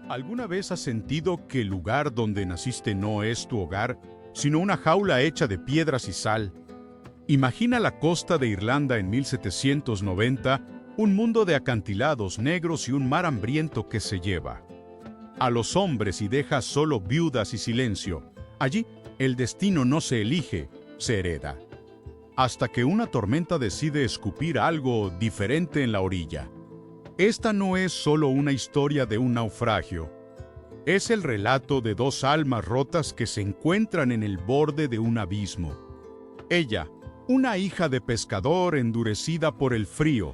¿Alguna vez has sentido que el lugar donde naciste no es tu hogar, sino una jaula hecha de piedras y sal? Imagina la costa de Irlanda en 1790, un mundo de acantilados negros y un mar hambriento que se lleva a los hombres y deja solo viudas y silencio. Allí, el destino no se elige, se hereda. Hasta que una tormenta decide escupir algo diferente en la orilla. Esta no es solo una historia de un naufragio. Es el relato de dos almas rotas que se encuentran en el borde de un abismo. Ella, una hija de pescador endurecida por el frío.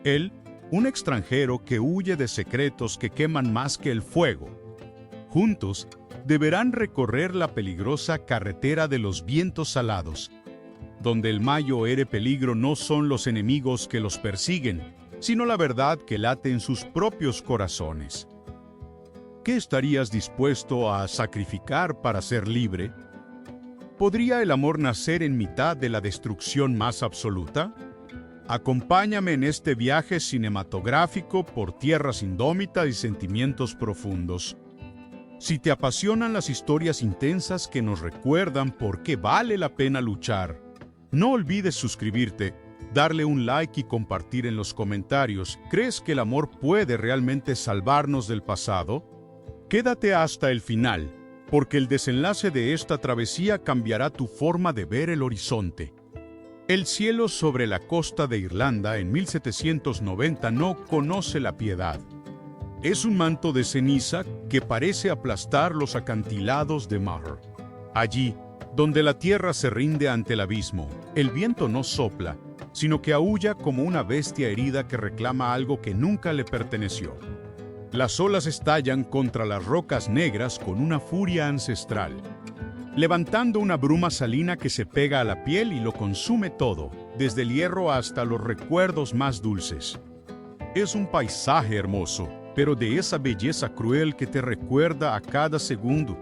Él, un extranjero que huye de secretos que queman más que el fuego. Juntos, deberán recorrer la peligrosa carretera de los vientos salados, donde el mayor peligro no son los enemigos que los persiguen, sino la verdad que late en sus propios corazones. ¿Qué estarías dispuesto a sacrificar para ser libre? ¿Podría el amor nacer en mitad de la destrucción más absoluta? Acompáñame en este viaje cinematográfico por tierras indómitas y sentimientos profundos. Si te apasionan las historias intensas que nos recuerdan por qué vale la pena luchar, no olvides suscribirte, darle un like y compartir en los comentarios. ¿Crees que el amor puede realmente salvarnos del pasado? Quédate hasta el final, porque el desenlace de esta travesía cambiará tu forma de ver el horizonte. El cielo sobre la costa de Irlanda en 1790 no conoce la piedad. Es un manto de ceniza que parece aplastar los acantilados de Moher. Allí, donde la tierra se rinde ante el abismo, el viento no sopla, sino que aúlla como una bestia herida que reclama algo que nunca le perteneció. Las olas estallan contra las rocas negras con una furia ancestral, levantando una bruma salina que se pega a la piel y lo consume todo, desde el hierro hasta los recuerdos más dulces. Es un paisaje hermoso, pero de esa belleza cruel que te recuerda a cada segundo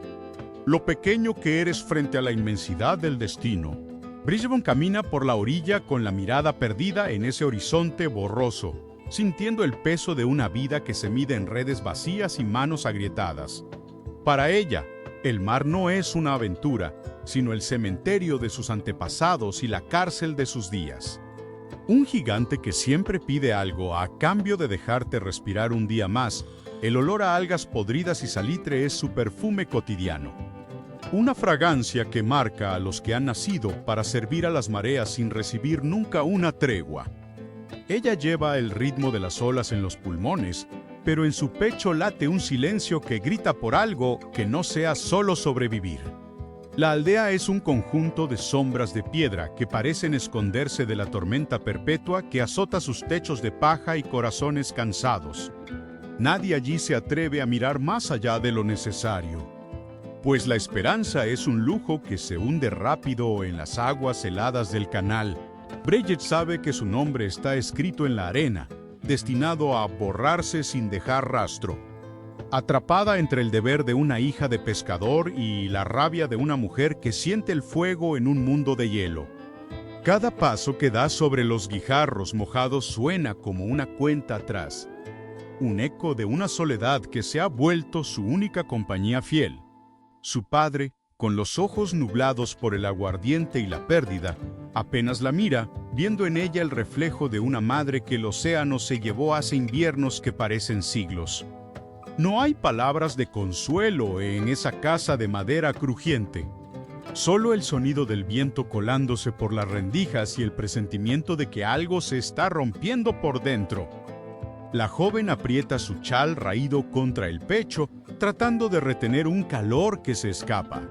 lo pequeño que eres frente a la inmensidad del destino. Bridgerton camina por la orilla con la mirada perdida en ese horizonte borroso, sintiendo el peso de una vida que se mide en redes vacías y manos agrietadas. Para ella, el mar no es una aventura, sino el cementerio de sus antepasados y la cárcel de sus días. Un gigante que siempre pide algo a cambio de dejarte respirar un día más. El olor a algas podridas y salitre es su perfume cotidiano. Una fragancia que marca a los que han nacido para servir a las mareas sin recibir nunca una tregua. Ella lleva el ritmo de las olas en los pulmones, pero en su pecho late un silencio que grita por algo que no sea solo sobrevivir. La aldea es un conjunto de sombras de piedra que parecen esconderse de la tormenta perpetua que azota sus techos de paja y corazones cansados. Nadie allí se atreve a mirar más allá de lo necesario, pues la esperanza es un lujo que se hunde rápido en las aguas heladas del canal. Bridget sabe que su nombre está escrito en la arena, destinado a borrarse sin dejar rastro. Atrapada entre el deber de una hija de pescador y la rabia de una mujer que siente el fuego en un mundo de hielo. Cada paso que da sobre los guijarros mojados suena como una cuenta atrás, un eco de una soledad que se ha vuelto su única compañía fiel. Su padre, con los ojos nublados por el aguardiente y la pérdida, apenas la mira, viendo en ella el reflejo de una madre que el océano se llevó hace inviernos que parecen siglos. No hay palabras de consuelo en esa casa de madera crujiente. Solo el sonido del viento colándose por las rendijas y el presentimiento de que algo se está rompiendo por dentro. La joven aprieta su chal raído contra el pecho, tratando de retener un calor que se escapa,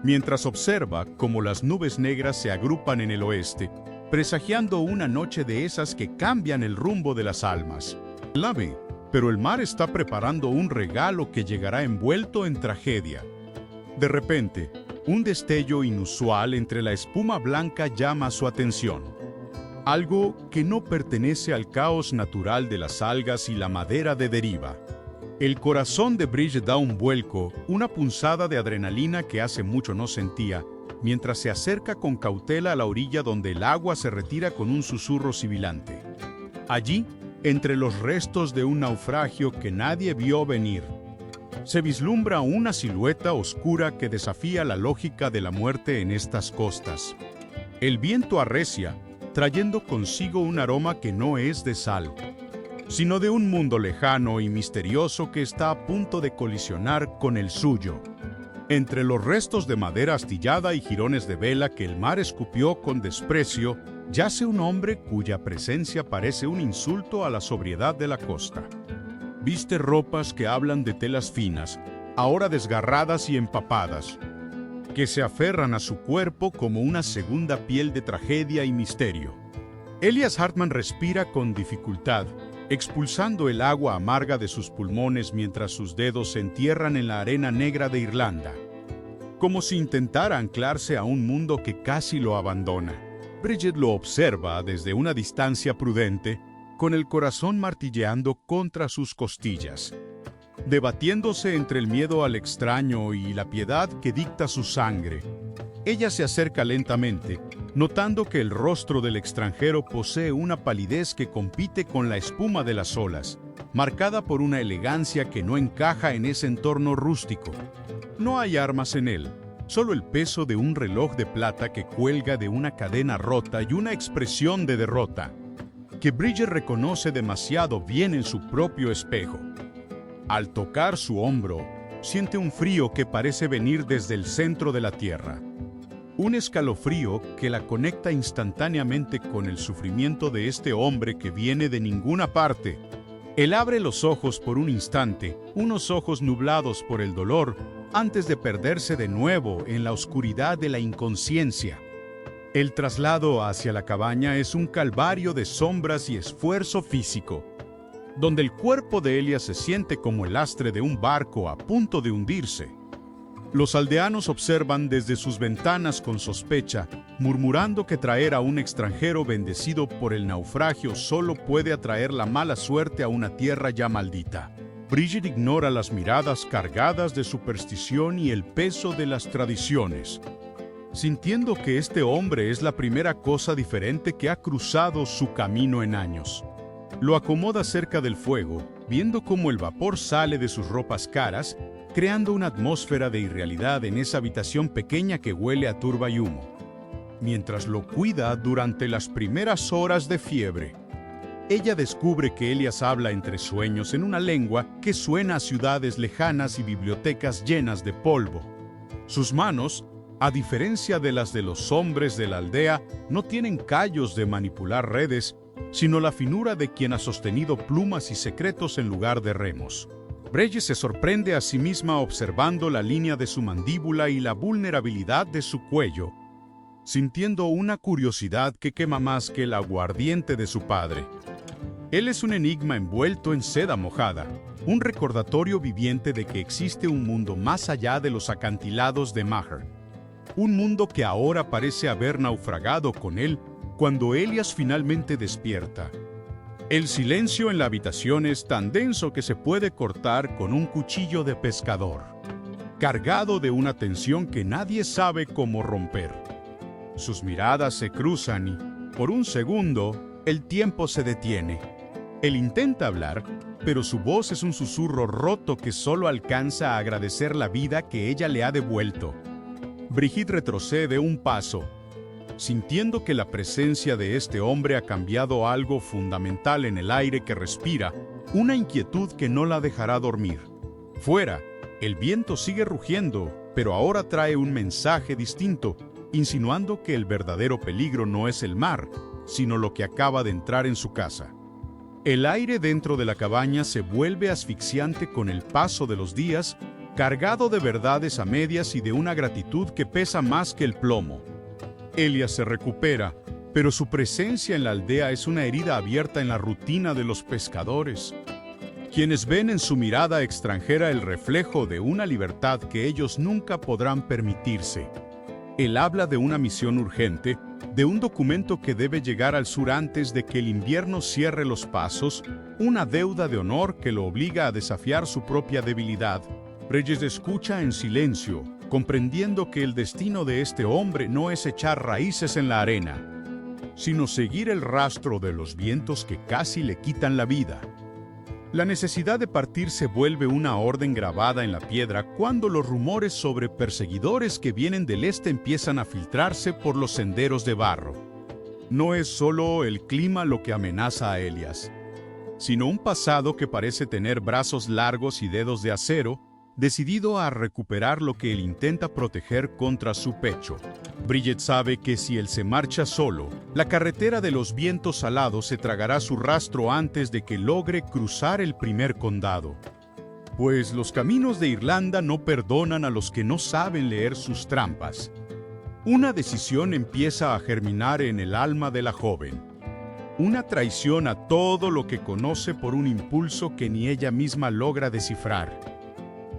mientras observa cómo las nubes negras se agrupan en el oeste, presagiando una noche de esas que cambian el rumbo de las almas. La ve, pero el mar está preparando un regalo que llegará envuelto en tragedia. De repente, un destello inusual entre la espuma blanca llama su atención. Algo que no pertenece al caos natural de las algas y la madera de deriva. El corazón de Bridget da un vuelco, una punzada de adrenalina que hace mucho no sentía, mientras se acerca con cautela a la orilla donde el agua se retira con un susurro sibilante. Allí, entre los restos de un naufragio que nadie vio venir, Se vislumbra una silueta oscura que desafía la lógica de la muerte en estas costas. El viento arrecia, trayendo consigo un aroma que no es de sal, sino de un mundo lejano y misterioso que está a punto de colisionar con el suyo. Entre los restos de madera astillada y jirones de vela que el mar escupió con desprecio, yace un hombre cuya presencia parece un insulto a la sobriedad de la costa. Viste ropas que hablan de telas finas, ahora desgarradas y empapadas, que se aferran a su cuerpo como una segunda piel de tragedia y misterio. Elias Hartmann respira con dificultad, expulsando el agua amarga de sus pulmones mientras sus dedos se entierran en la arena negra de Irlanda, como si intentara anclarse a un mundo que casi lo abandona. Bridget lo observa desde una distancia prudente, con el corazón martilleando contra sus costillas, debatiéndose entre el miedo al extraño y la piedad que dicta su sangre. Ella se acerca lentamente, notando que el rostro del extranjero posee una palidez que compite con la espuma de las olas, marcada por una elegancia que no encaja en ese entorno rústico. No hay armas en él, solo el peso de un reloj de plata que cuelga de una cadena rota y una expresión de derrota, que Bridget reconoce demasiado bien en su propio espejo. Al tocar su hombro, siente un frío que parece venir desde el centro de la tierra. Un escalofrío que la conecta instantáneamente con el sufrimiento de este hombre que viene de ninguna parte. Él abre los ojos por un instante, unos ojos nublados por el dolor, antes de perderse de nuevo en la oscuridad de la inconsciencia. El traslado hacia la cabaña es un calvario de sombras y esfuerzo físico, donde el cuerpo de Elias se siente como el lastre de un barco a punto de hundirse. Los aldeanos observan desde sus ventanas con sospecha, murmurando que traer a un extranjero bendecido por el naufragio solo puede atraer la mala suerte a una tierra ya maldita. Bridget ignora las miradas cargadas de superstición y el peso de las tradiciones, sintiendo que este hombre es la primera cosa diferente que ha cruzado su camino en años. Lo acomoda cerca del fuego, viendo cómo el vapor sale de sus ropas caras, creando una atmósfera de irrealidad en esa habitación pequeña que huele a turba y humo, mientras lo cuida durante las primeras horas de fiebre. Ella descubre que Elias habla entre sueños en una lengua que suena a ciudades lejanas y bibliotecas llenas de polvo. Sus manos, a diferencia de las de los hombres de la aldea, no tienen callos de manipular redes, sino la finura de quien ha sostenido plumas y secretos en lugar de remos. Bridget se sorprende a sí misma observando la línea de su mandíbula y la vulnerabilidad de su cuello, sintiendo una curiosidad que quema más que el aguardiente de su padre. Él es un enigma envuelto en seda mojada, un recordatorio viviente de que existe un mundo más allá de los acantilados de Maher. Un mundo que ahora parece haber naufragado con él cuando Elias finalmente despierta. El silencio en la habitación es tan denso que se puede cortar con un cuchillo de pescador, cargado de una tensión que nadie sabe cómo romper. Sus miradas se cruzan y, por un segundo, el tiempo se detiene. Él intenta hablar, pero su voz es un susurro roto que solo alcanza a agradecer la vida que ella le ha devuelto. Brigitte retrocede un paso, sintiendo que la presencia de este hombre ha cambiado algo fundamental en el aire que respira, una inquietud que no la dejará dormir. Fuera, el viento sigue rugiendo, pero ahora trae un mensaje distinto, insinuando que el verdadero peligro no es el mar, sino lo que acaba de entrar en su casa. El aire dentro de la cabaña se vuelve asfixiante con el paso de los días, cargado de verdades a medias y de una gratitud que pesa más que el plomo. Elias se recupera, pero su presencia en la aldea es una herida abierta en la rutina de los pescadores, quienes ven en su mirada extranjera el reflejo de una libertad que ellos nunca podrán permitirse. Él habla de una misión urgente, de un documento que debe llegar al sur antes de que el invierno cierre los pasos, una deuda de honor que lo obliga a desafiar su propia debilidad. Bridget escucha en silencio, comprendiendo que el destino de este hombre no es echar raíces en la arena, sino seguir el rastro de los vientos que casi le quitan la vida. La necesidad de partir se vuelve una orden grabada en la piedra cuando los rumores sobre perseguidores que vienen del este empiezan a filtrarse por los senderos de barro. No es solo el clima lo que amenaza a Elias, sino un pasado que parece tener brazos largos y dedos de acero, decidido a recuperar lo que él intenta proteger contra su pecho. Bridget sabe que si él se marcha solo, la carretera de los vientos alados se tragará su rastro antes de que logre cruzar el primer condado. Pues los caminos de Irlanda no perdonan a los que no saben leer sus trampas. Una decisión empieza a germinar en el alma de la joven. Una traición a todo lo que conoce por un impulso que ni ella misma logra descifrar.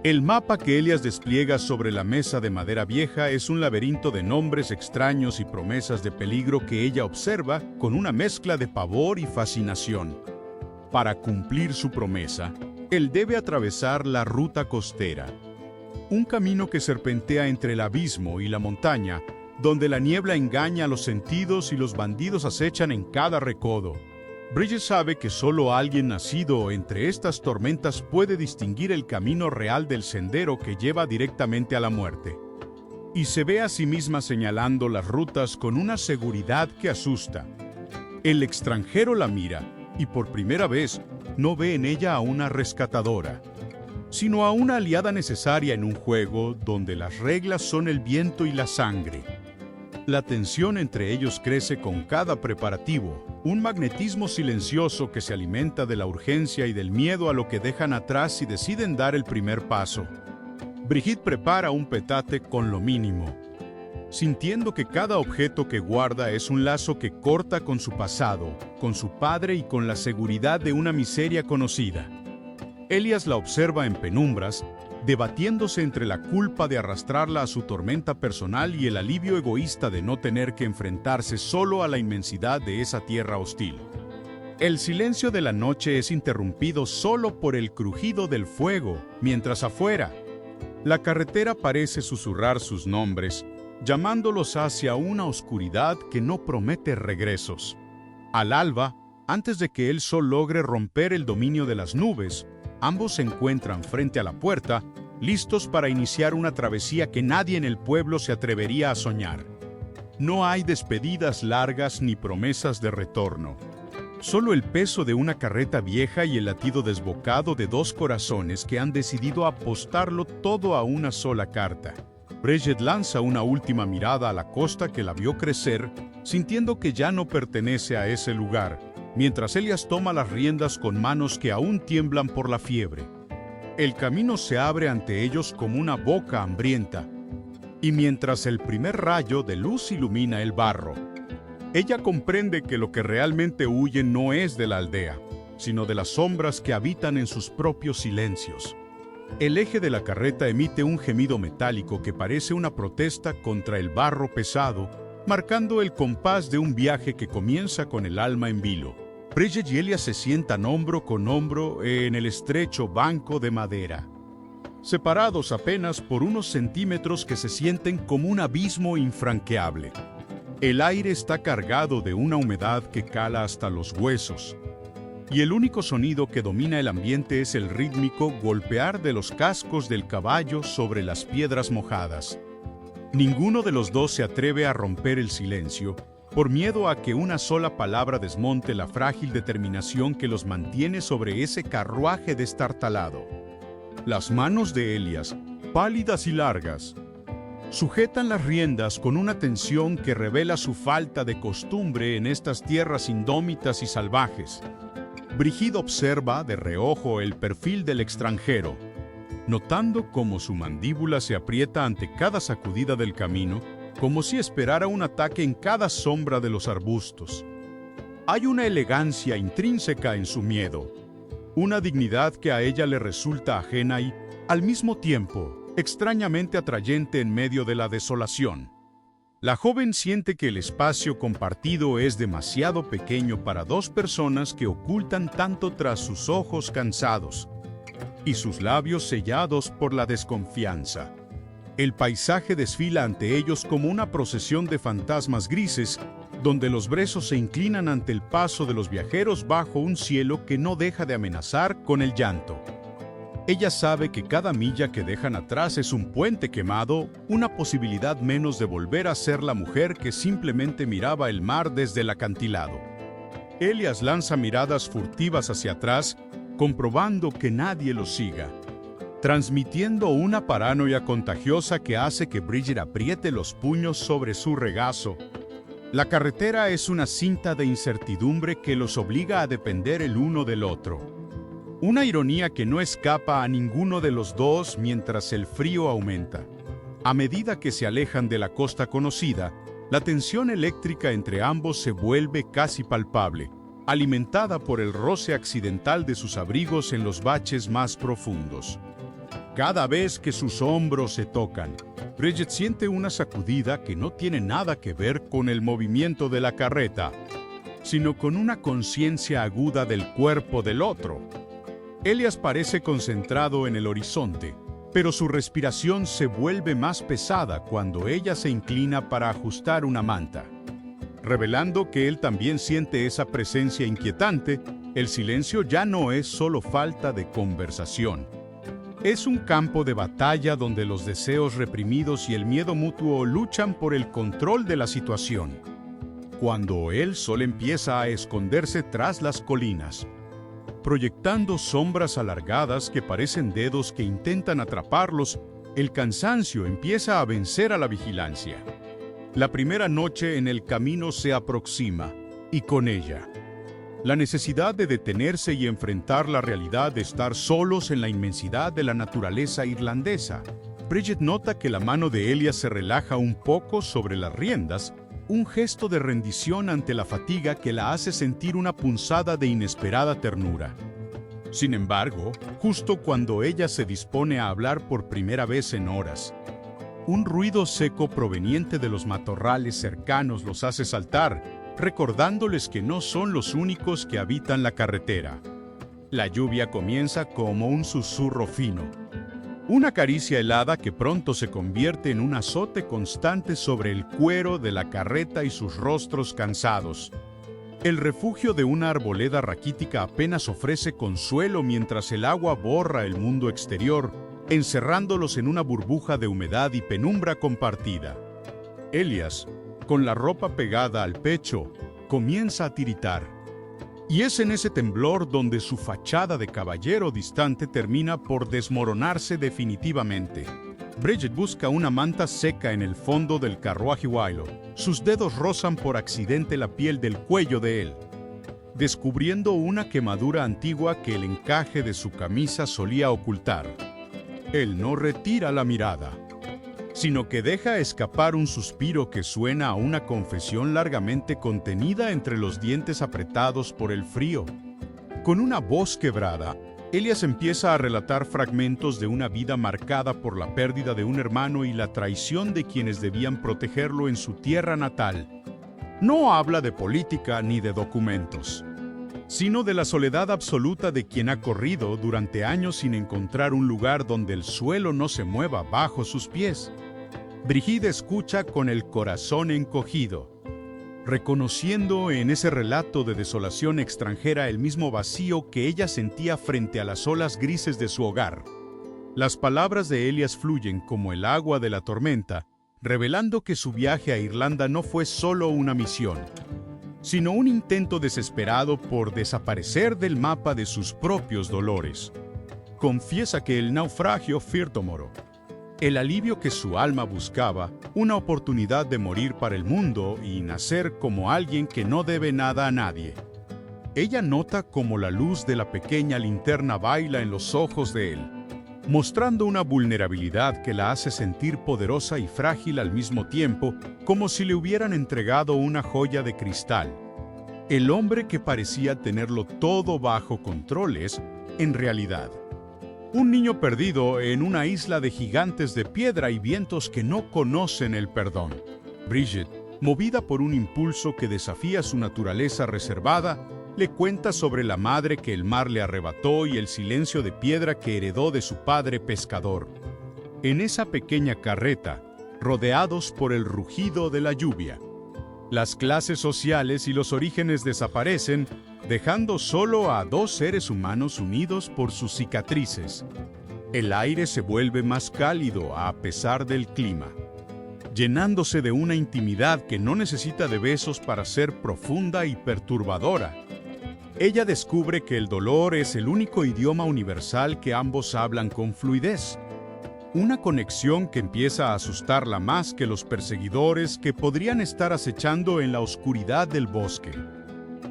El mapa que Elias despliega sobre la mesa de madera vieja es un laberinto de nombres extraños y promesas de peligro que ella observa con una mezcla de pavor y fascinación. Para cumplir su promesa, él debe atravesar la ruta costera, un camino que serpentea entre el abismo y la montaña, donde la niebla engaña a los sentidos y los bandidos acechan en cada recodo. Bridget sabe que solo alguien nacido entre estas tormentas puede distinguir el camino real del sendero que lleva directamente a la muerte. Y se ve a sí misma señalando las rutas con una seguridad que asusta. El extranjero la mira y por primera vez no ve en ella a una rescatadora, sino a una aliada necesaria en un juego donde las reglas son el viento y la sangre. La tensión entre ellos crece con cada preparativo, un magnetismo silencioso que se alimenta de la urgencia y del miedo a lo que dejan atrás y deciden dar el primer paso. Brigitte prepara un petate con lo mínimo, sintiendo que cada objeto que guarda es un lazo que corta con su pasado, con su padre y con la seguridad de una miseria conocida. Elias la observa en penumbras, debatiéndose entre la culpa de arrastrarla a su tormenta personal y el alivio egoísta de no tener que enfrentarse solo a la inmensidad de esa tierra hostil. El silencio de la noche es interrumpido solo por el crujido del fuego, mientras afuera, la carretera parece susurrar sus nombres, llamándolos hacia una oscuridad que no promete regresos. Al alba, antes de que el sol logre romper el dominio de las nubes, ambos se encuentran frente a la puerta, listos para iniciar una travesía que nadie en el pueblo se atrevería a soñar. No hay despedidas largas ni promesas de retorno. Solo el peso de una carreta vieja y el latido desbocado de dos corazones que han decidido apostarlo todo a una sola carta. Bridget lanza una última mirada a la costa que la vio crecer, sintiendo que ya no pertenece a ese lugar, mientras Elias toma las riendas con manos que aún tiemblan por la fiebre. El camino se abre ante ellos como una boca hambrienta, y mientras el primer rayo de luz ilumina el barro, ella comprende que lo que realmente huye no es de la aldea, sino de las sombras que habitan en sus propios silencios. El eje de la carreta emite un gemido metálico que parece una protesta contra el barro pesado, marcando el compás de un viaje que comienza con el alma en vilo. Bridget y Elias se sientan hombro con hombro en el estrecho banco de madera, separados apenas por unos centímetros que se sienten como un abismo infranqueable. El aire está cargado de una humedad que cala hasta los huesos, y el único sonido que domina el ambiente es el rítmico golpear de los cascos del caballo sobre las piedras mojadas. Ninguno de los dos se atreve a romper el silencio, por miedo a que una sola palabra desmonte la frágil determinación que los mantiene sobre ese carruaje destartalado. Las manos de Elias, pálidas y largas, sujetan las riendas con una tensión que revela su falta de costumbre en estas tierras indómitas y salvajes. Brigitte observa de reojo el perfil del extranjero, notando cómo su mandíbula se aprieta ante cada sacudida del camino, como si esperara un ataque en cada sombra de los arbustos. Hay una elegancia intrínseca en su miedo, una dignidad que a ella le resulta ajena y, al mismo tiempo, extrañamente atrayente en medio de la desolación. La joven siente que el espacio compartido es demasiado pequeño para dos personas que ocultan tanto tras sus ojos cansados y sus labios sellados por la desconfianza. El paisaje desfila ante ellos como una procesión de fantasmas grises, donde los brezos se inclinan ante el paso de los viajeros bajo un cielo que no deja de amenazar con el llanto. Ella sabe que cada milla que dejan atrás es un puente quemado, una posibilidad menos de volver a ser la mujer que simplemente miraba el mar desde el acantilado. Elias lanza miradas furtivas hacia atrás, comprobando que nadie lo siga, transmitiendo una paranoia contagiosa que hace que Bridget apriete los puños sobre su regazo. La carretera es una cinta de incertidumbre que los obliga a depender el uno del otro. Una ironía que no escapa a ninguno de los dos mientras el frío aumenta. A medida que se alejan de la costa conocida, la tensión eléctrica entre ambos se vuelve casi palpable, alimentada por el roce accidental de sus abrigos en los baches más profundos. Cada vez que sus hombros se tocan, Bridget siente una sacudida que no tiene nada que ver con el movimiento de la carreta, sino con una conciencia aguda del cuerpo del otro. Elias parece concentrado en el horizonte, pero su respiración se vuelve más pesada cuando ella se inclina para ajustar una manta. Revelando que él también siente esa presencia inquietante, el silencio ya no es solo falta de conversación. Es un campo de batalla donde los deseos reprimidos y el miedo mutuo luchan por el control de la situación. Cuando el sol empieza a esconderse tras las colinas, proyectando sombras alargadas que parecen dedos que intentan atraparlos, el cansancio empieza a vencer a la vigilancia. La primera noche en el camino se aproxima, y con ella, la necesidad de detenerse y enfrentar la realidad de estar solos en la inmensidad de la naturaleza irlandesa. Bridget nota que la mano de Elias se relaja un poco sobre las riendas, un gesto de rendición ante la fatiga que la hace sentir una punzada de inesperada ternura. Sin embargo, justo cuando ella se dispone a hablar por primera vez en horas, un ruido seco proveniente de los matorrales cercanos los hace saltar, recordándoles que no son los únicos que habitan la carretera. La lluvia comienza como un susurro fino, una caricia helada que pronto se convierte en un azote constante sobre el cuero de la carreta y sus rostros cansados. El refugio de una arboleda raquítica apenas ofrece consuelo mientras el agua borra el mundo exterior, encerrándolos en una burbuja de humedad y penumbra compartida. Elias, con la ropa pegada al pecho, comienza a tiritar. Y es en ese temblor donde su fachada de caballero distante termina por desmoronarse definitivamente. Bridget busca una manta seca en el fondo del carruaje Willow. Sus dedos rozan por accidente la piel del cuello de él, descubriendo una quemadura antigua que el encaje de su camisa solía ocultar. Él no retira la mirada, sino que deja escapar un suspiro que suena a una confesión largamente contenida entre los dientes apretados por el frío. Con una voz quebrada, Elias empieza a relatar fragmentos de una vida marcada por la pérdida de un hermano y la traición de quienes debían protegerlo en su tierra natal. No habla de política ni de documentos, sino de la soledad absoluta de quien ha corrido durante años sin encontrar un lugar donde el suelo no se mueva bajo sus pies. Brigid escucha con el corazón encogido, reconociendo en ese relato de desolación extranjera el mismo vacío que ella sentía frente a las olas grises de su hogar. Las palabras de Elias fluyen como el agua de la tormenta, revelando que su viaje a Irlanda no fue solo una misión, sino un intento desesperado por desaparecer del mapa de sus propios dolores. Confiesa que el naufragio Firtomoro, el alivio que su alma buscaba, una oportunidad de morir para el mundo y nacer como alguien que no debe nada a nadie. Ella nota cómo la luz de la pequeña linterna baila en los ojos de él, mostrando una vulnerabilidad que la hace sentir poderosa y frágil al mismo tiempo, como si le hubieran entregado una joya de cristal. El hombre que parecía tenerlo todo bajo control es, en realidad, un niño perdido en una isla de gigantes de piedra y vientos que no conocen el perdón. Bridget, movida por un impulso que desafía su naturaleza reservada, le cuenta sobre la madre que el mar le arrebató y el silencio de piedra que heredó de su padre pescador. En esa pequeña carreta, rodeados por el rugido de la lluvia, Las clases sociales y los orígenes desaparecen, dejando solo a dos seres humanos unidos por sus cicatrices. El aire se vuelve más cálido a pesar del clima, llenándose de una intimidad que no necesita de besos para ser profunda y perturbadora. Ella descubre que el dolor es el único idioma universal que ambos hablan con fluidez. Una conexión que empieza a asustarla más que los perseguidores que podrían estar acechando en la oscuridad del bosque.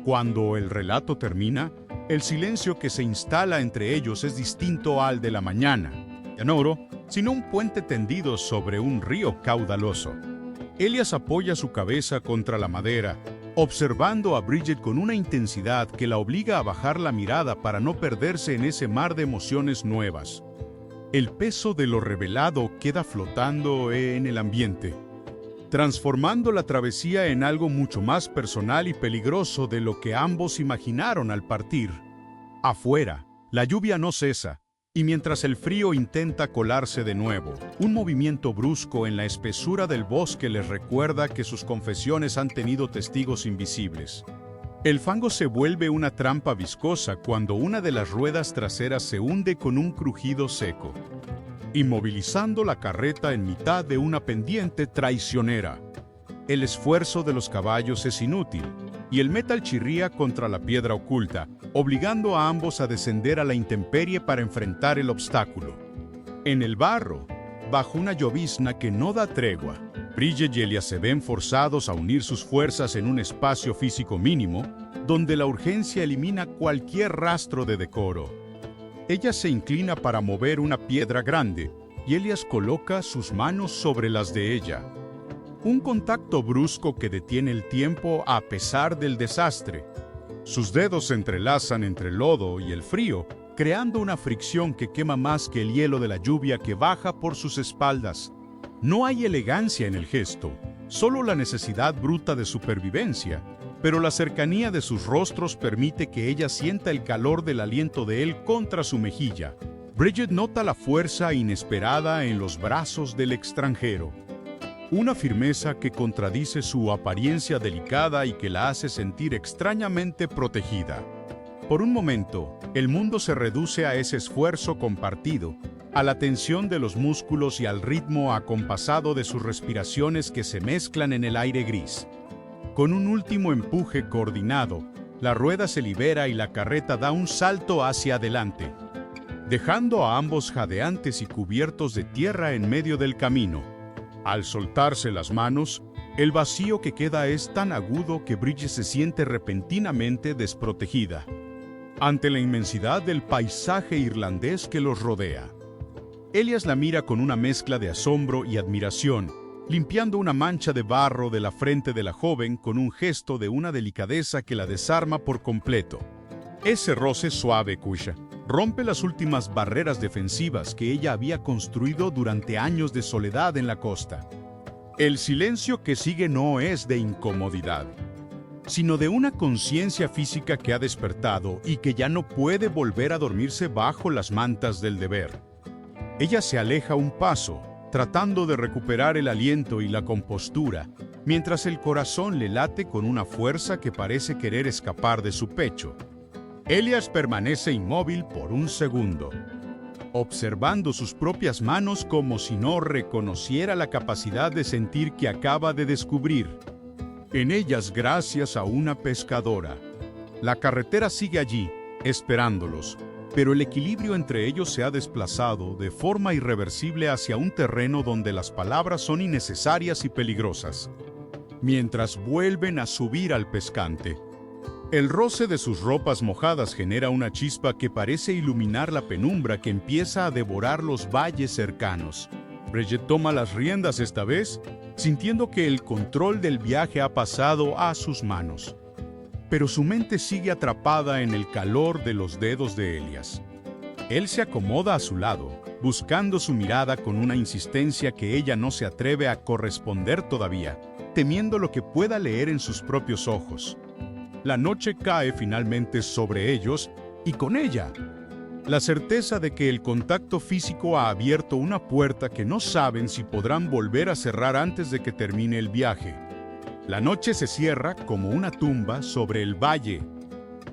Cuando el relato termina, el silencio que se instala entre ellos es distinto al de la mañana. Ya no oro, sino un puente tendido sobre un río caudaloso. Elias apoya su cabeza contra la madera, observando a Bridget con una intensidad que la obliga a bajar la mirada para no perderse en ese mar de emociones nuevas. El peso de lo revelado queda flotando en el ambiente, transformando la travesía en algo mucho más personal y peligroso de lo que ambos imaginaron al partir. Afuera, la lluvia no cesa, y mientras el frío intenta colarse de nuevo, un movimiento brusco en la espesura del bosque les recuerda que sus confesiones han tenido testigos invisibles. El fango se vuelve una trampa viscosa cuando una de las ruedas traseras se hunde con un crujido seco, inmovilizando la carreta en mitad de una pendiente traicionera. El esfuerzo de los caballos es inútil, y el metal chirría contra la piedra oculta, obligando a ambos a descender a la intemperie para enfrentar el obstáculo. En el barro, bajo una llovizna que no da tregua, Bridget y Elias se ven forzados a unir sus fuerzas en un espacio físico mínimo, donde la urgencia elimina cualquier rastro de decoro. Ella se inclina para mover una piedra grande, y Elias coloca sus manos sobre las de ella. Un contacto brusco que detiene el tiempo a pesar del desastre. Sus dedos se entrelazan entre el lodo y el frío, creando una fricción que quema más que el hielo de la lluvia que baja por sus espaldas. No hay elegancia en el gesto, solo la necesidad bruta de supervivencia, pero la cercanía de sus rostros permite que ella sienta el calor del aliento de él contra su mejilla. Bridget nota la fuerza inesperada en los brazos del extranjero. Una firmeza que contradice su apariencia delicada y que la hace sentir extrañamente protegida. Por un momento, el mundo se reduce a ese esfuerzo compartido, a la tensión de los músculos y al ritmo acompasado de sus respiraciones que se mezclan en el aire gris. Con un último empuje coordinado, la rueda se libera y la carreta da un salto hacia adelante, dejando a ambos jadeantes y cubiertos de tierra en medio del camino. Al soltarse las manos, el vacío que queda es tan agudo que Bridget se siente repentinamente desprotegida ante la inmensidad del paisaje irlandés que los rodea. Elias la mira con una mezcla de asombro y admiración, limpiando una mancha de barro de la frente de la joven con un gesto de una delicadeza que la desarma por completo. Ese roce suave, Cusha, rompe las últimas barreras defensivas que ella había construido durante años de soledad en la costa. El silencio que sigue no es de incomodidad, sino de una conciencia física que ha despertado y que ya no puede volver a dormirse bajo las mantas del deber. Ella se aleja un paso, tratando de recuperar el aliento y la compostura, mientras el corazón le late con una fuerza que parece querer escapar de su pecho. Elias permanece inmóvil por un segundo, observando sus propias manos como si no reconociera la capacidad de sentir que acaba de descubrir. En ellas gracias a una pescadora. La carretera sigue allí, esperándolos, pero el equilibrio entre ellos se ha desplazado de forma irreversible hacia un terreno donde las palabras son innecesarias y peligrosas. Mientras vuelven a subir al pescante, el roce de sus ropas mojadas genera una chispa que parece iluminar la penumbra que empieza a devorar los valles cercanos. Bridget toma las riendas esta vez, sintiendo que el control del viaje ha pasado a sus manos. Pero su mente sigue atrapada en el calor de los dedos de Elias. Él se acomoda a su lado, buscando su mirada con una insistencia que ella no se atreve a corresponder todavía, temiendo lo que pueda leer en sus propios ojos. La noche cae finalmente sobre ellos, y con ella, la certeza de que el contacto físico ha abierto una puerta que no saben si podrán volver a cerrar antes de que termine el viaje. La noche se cierra como una tumba sobre el valle,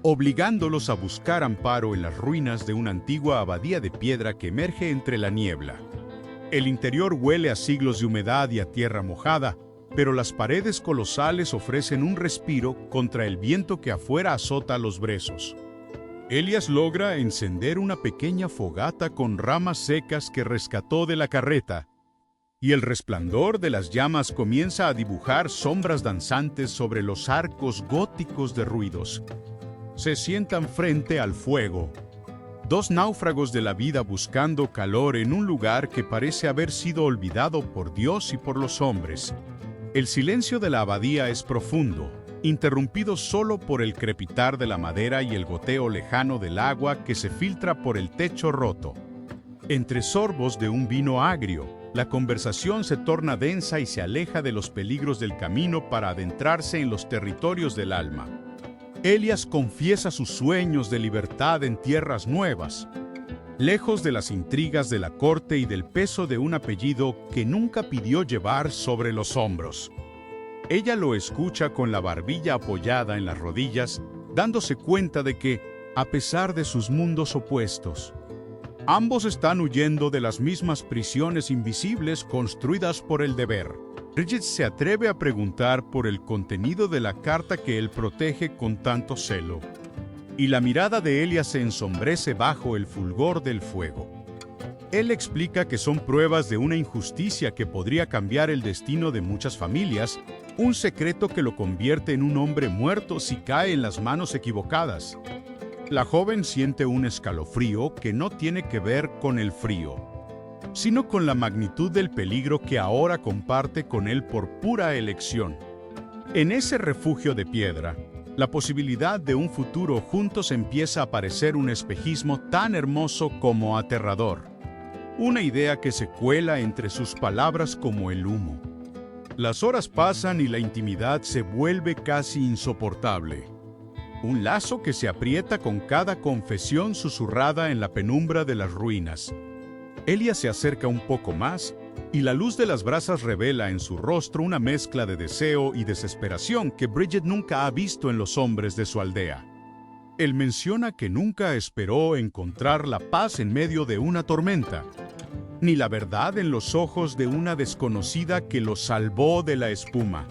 obligándolos a buscar amparo en las ruinas de una antigua abadía de piedra que emerge entre la niebla. El interior huele a siglos de humedad y a tierra mojada, pero las paredes colosales ofrecen un respiro contra el viento que afuera azota los brezos. Elias logra encender una pequeña fogata con ramas secas que rescató de la carreta, y el resplandor de las llamas comienza a dibujar sombras danzantes sobre los arcos góticos derruidos. Se sientan frente al fuego, dos náufragos de la vida buscando calor en un lugar que parece haber sido olvidado por Dios y por los hombres. El silencio de la abadía es profundo, interrumpido solo por el crepitar de la madera y el goteo lejano del agua que se filtra por el techo roto. Entre sorbos de un vino agrio, la conversación se torna densa y se aleja de los peligros del camino para adentrarse en los territorios del alma. Elias confiesa sus sueños de libertad en tierras nuevas, lejos de las intrigas de la corte y del peso de un apellido que nunca pidió llevar sobre los hombros. Ella lo escucha con la barbilla apoyada en las rodillas, dándose cuenta de que, a pesar de sus mundos opuestos, ambos están huyendo de las mismas prisiones invisibles construidas por el deber. Bridget se atreve a preguntar por el contenido de la carta que él protege con tanto celo, y la mirada de Elias se ensombrece bajo el fulgor del fuego. Él explica que son pruebas de una injusticia que podría cambiar el destino de muchas familias, un secreto que lo convierte en un hombre muerto si cae en las manos equivocadas. La joven siente un escalofrío que no tiene que ver con el frío, sino con la magnitud del peligro que ahora comparte con él por pura elección. En ese refugio de piedra, la posibilidad de un futuro juntos empieza a parecer un espejismo tan hermoso como aterrador. Una idea que se cuela entre sus palabras como el humo. Las horas pasan y la intimidad se vuelve casi insoportable. Un lazo que se aprieta con cada confesión susurrada en la penumbra de las ruinas. Elias se acerca un poco más, y la luz de las brasas revela en su rostro una mezcla de deseo y desesperación que Bridget nunca ha visto en los hombres de su aldea. Él menciona que nunca esperó encontrar la paz en medio de una tormenta, ni la verdad en los ojos de una desconocida que lo salvó de la espuma.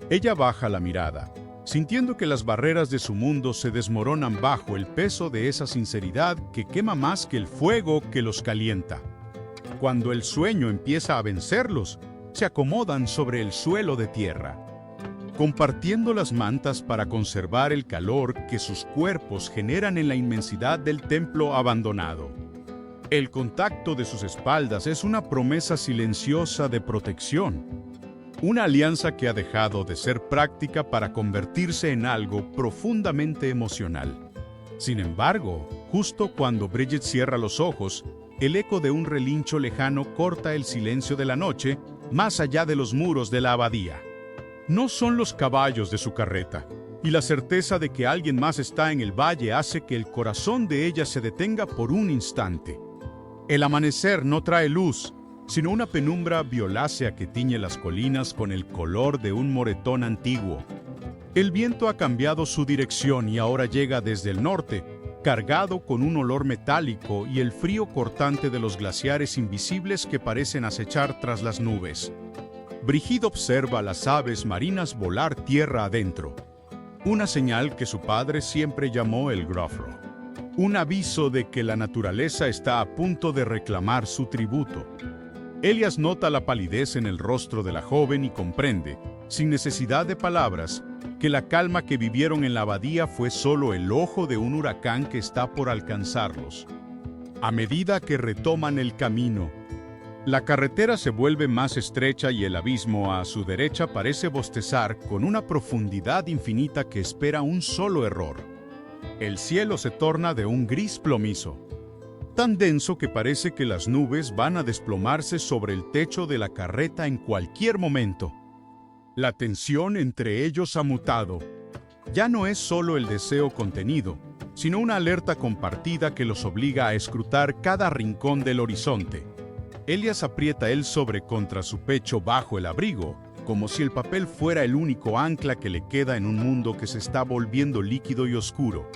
Ella baja la mirada, sintiendo que las barreras de su mundo se desmoronan bajo el peso de esa sinceridad que quema más que el fuego que los calienta. Cuando el sueño empieza a vencerlos, se acomodan sobre el suelo de tierra, compartiendo las mantas para conservar el calor que sus cuerpos generan en la inmensidad del templo abandonado. El contacto de sus espaldas es una promesa silenciosa de protección, una alianza que ha dejado de ser práctica para convertirse en algo profundamente emocional. Sin embargo, justo cuando Bridget cierra los ojos, el eco de un relincho lejano corta el silencio de la noche, más allá de los muros de la abadía. No son los caballos de su carreta, y la certeza de que alguien más está en el valle hace que el corazón de ella se detenga por un instante. El amanecer no trae luz, sino una penumbra violácea que tiñe las colinas con el color de un moretón antiguo. El viento ha cambiado su dirección y ahora llega desde el norte, cargado con un olor metálico y el frío cortante de los glaciares invisibles que parecen acechar tras las nubes. Brigid observa a las aves marinas volar tierra adentro, una señal que su padre siempre llamó el grofro, un aviso de que la naturaleza está a punto de reclamar su tributo. Elias nota la palidez en el rostro de la joven y comprende, sin necesidad de palabras, que la calma que vivieron en la abadía fue solo el ojo de un huracán que está por alcanzarlos. A medida que retoman el camino, la carretera se vuelve más estrecha y el abismo a su derecha parece bostezar con una profundidad infinita que espera un solo error. El cielo se torna de un gris plomizo, tan denso que parece que las nubes van a desplomarse sobre el techo de la carreta en cualquier momento. La tensión entre ellos ha mutado. Ya no es solo el deseo contenido, sino una alerta compartida que los obliga a escrutar cada rincón del horizonte. Elias aprieta el sobre contra su pecho bajo el abrigo, como si el papel fuera el único ancla que le queda en un mundo que se está volviendo líquido y oscuro.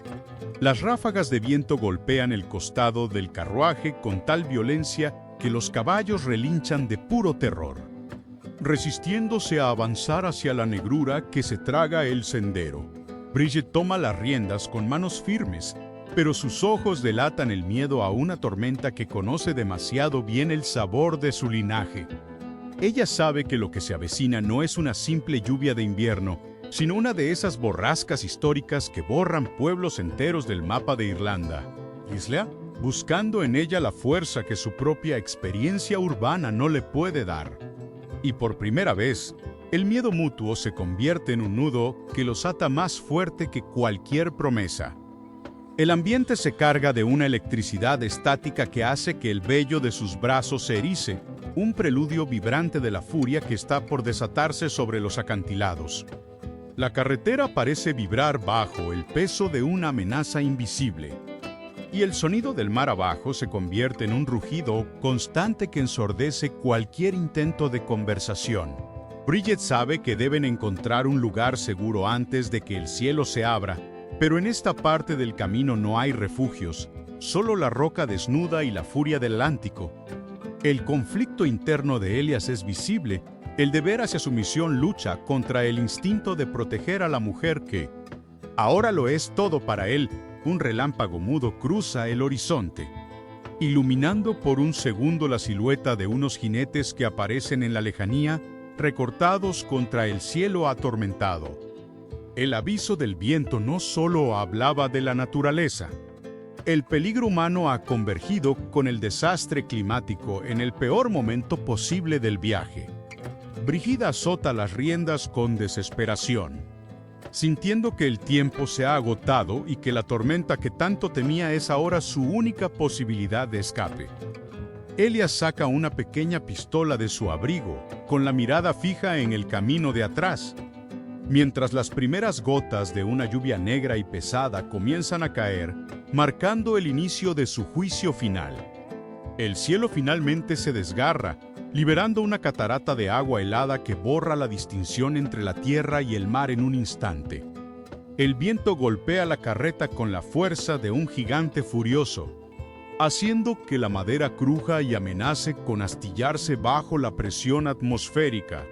Las ráfagas de viento golpean el costado del carruaje con tal violencia que los caballos relinchan de puro terror, resistiéndose a avanzar hacia la negrura que se traga el sendero. Bridget toma las riendas con manos firmes, pero sus ojos delatan el miedo a una tormenta que conoce demasiado bien el sabor de su linaje. Ella sabe que lo que se avecina no es una simple lluvia de invierno, sino una de esas borrascas históricas que borran pueblos enteros del mapa de Irlanda. Isla, buscando en ella la fuerza que su propia experiencia urbana no le puede dar. Y por primera vez, el miedo mutuo se convierte en un nudo que los ata más fuerte que cualquier promesa. El ambiente se carga de una electricidad estática que hace que el vello de sus brazos se erice, un preludio vibrante de la furia que está por desatarse sobre los acantilados. La carretera parece vibrar bajo el peso de una amenaza invisible, y el sonido del mar abajo se convierte en un rugido constante que ensordece cualquier intento de conversación. Bridget sabe que deben encontrar un lugar seguro antes de que el cielo se abra, pero en esta parte del camino no hay refugios, solo la roca desnuda y la furia del Atlántico. El conflicto interno de Elias es visible. El deber hacia su misión lucha contra el instinto de proteger a la mujer que, ahora lo es todo para él. Un relámpago mudo cruza el horizonte, iluminando por un segundo la silueta de unos jinetes que aparecen en la lejanía, recortados contra el cielo atormentado. El aviso del viento no solo hablaba de la naturaleza. El peligro humano ha convergido con el desastre climático en el peor momento posible del viaje. Brígida azota las riendas con desesperación, sintiendo que el tiempo se ha agotado y que la tormenta que tanto temía es ahora su única posibilidad de escape. Elias saca una pequeña pistola de su abrigo, con la mirada fija en el camino de atrás. Mientras las primeras gotas de una lluvia negra y pesada comienzan a caer, marcando el inicio de su juicio final. El cielo finalmente se desgarra, liberando una catarata de agua helada que borra la distinción entre la tierra y el mar en un instante. El viento golpea la carreta con la fuerza de un gigante furioso, haciendo que la madera cruja y amenace con astillarse bajo la presión atmosférica.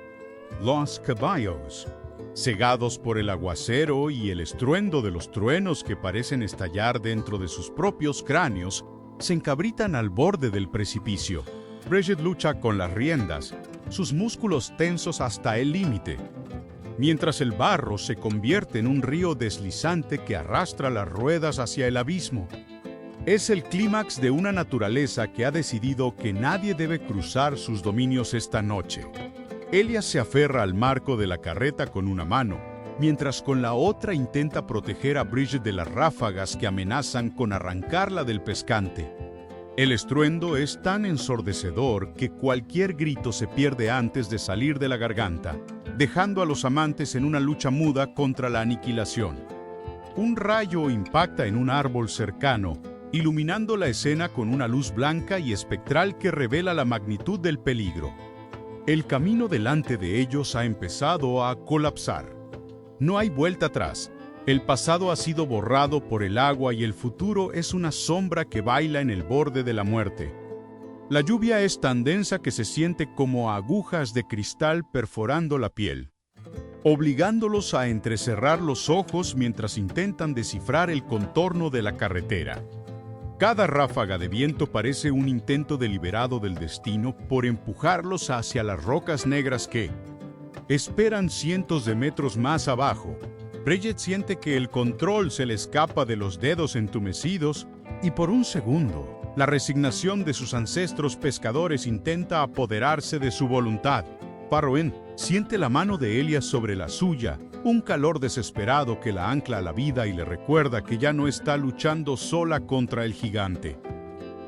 Los caballos, cegados por el aguacero y el estruendo de los truenos que parecen estallar dentro de sus propios cráneos, se encabritan al borde del precipicio. Bridget lucha con las riendas, sus músculos tensos hasta el límite, mientras el barro se convierte en un río deslizante que arrastra las ruedas hacia el abismo. Es el clímax de una naturaleza que ha decidido que nadie debe cruzar sus dominios esta noche. Elias se aferra al marco de la carreta con una mano, mientras con la otra intenta proteger a Bridget de las ráfagas que amenazan con arrancarla del pescante. El estruendo es tan ensordecedor que cualquier grito se pierde antes de salir de la garganta, dejando a los amantes en una lucha muda contra la aniquilación. Un rayo impacta en un árbol cercano, iluminando la escena con una luz blanca y espectral que revela la magnitud del peligro. El camino delante de ellos ha empezado a colapsar. No hay vuelta atrás. El pasado ha sido borrado por el agua y el futuro es una sombra que baila en el borde de la muerte. La lluvia es tan densa que se siente como agujas de cristal perforando la piel, obligándolos a entrecerrar los ojos mientras intentan descifrar el contorno de la carretera. Cada ráfaga de viento parece un intento deliberado del destino por empujarlos hacia las rocas negras que esperan cientos de metros más abajo. Bridget siente que el control se le escapa de los dedos entumecidos y por un segundo, la resignación de sus ancestros pescadores intenta apoderarse de su voluntad. Farroen siente la mano de Elias sobre la suya, un calor desesperado que la ancla a la vida y le recuerda que ya no está luchando sola contra el gigante.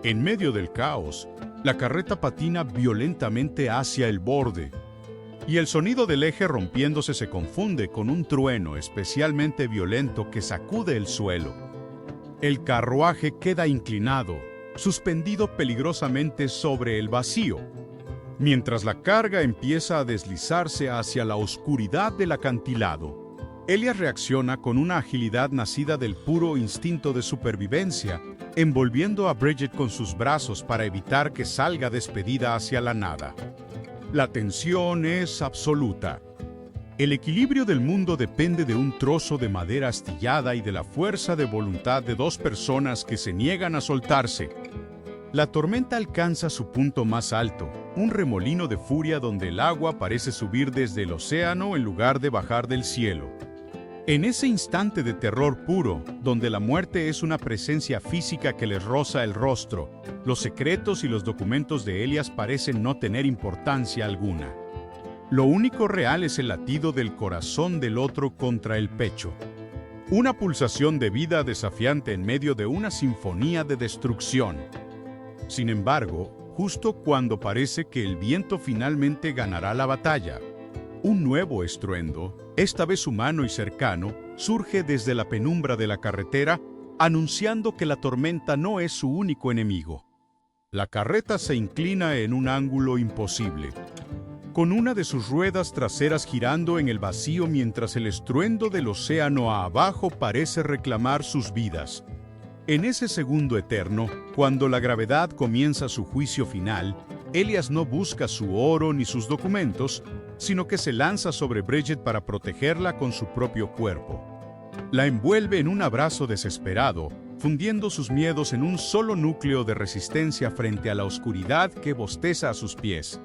En medio del caos, la carreta patina violentamente hacia el borde, y el sonido del eje rompiéndose se confunde con un trueno especialmente violento que sacude el suelo. El carruaje queda inclinado, suspendido peligrosamente sobre el vacío. Mientras la carga empieza a deslizarse hacia la oscuridad del acantilado, Elias reacciona con una agilidad nacida del puro instinto de supervivencia, envolviendo a Bridget con sus brazos para evitar que salga despedida hacia la nada. La tensión es absoluta. El equilibrio del mundo depende de un trozo de madera astillada y de la fuerza de voluntad de dos personas que se niegan a soltarse. La tormenta alcanza su punto más alto, un remolino de furia donde el agua parece subir desde el océano en lugar de bajar del cielo. En ese instante de terror puro, donde la muerte es una presencia física que les roza el rostro, los secretos y los documentos de Elias parecen no tener importancia alguna. Lo único real es el latido del corazón del otro contra el pecho. Una pulsación de vida desafiante en medio de una sinfonía de destrucción. Sin embargo, justo cuando parece que el viento finalmente ganará la batalla, un nuevo estruendo, esta vez humano y cercano, surge desde la penumbra de la carretera, anunciando que la tormenta no es su único enemigo. La carreta se inclina en un ángulo imposible, con una de sus ruedas traseras girando en el vacío mientras el estruendo del océano abajo parece reclamar sus vidas. En ese segundo eterno, cuando la gravedad comienza su juicio final, Elias no busca su oro ni sus documentos, sino que se lanza sobre Bridget para protegerla con su propio cuerpo. La envuelve en un abrazo desesperado, fundiendo sus miedos en un solo núcleo de resistencia frente a la oscuridad que bosteza a sus pies.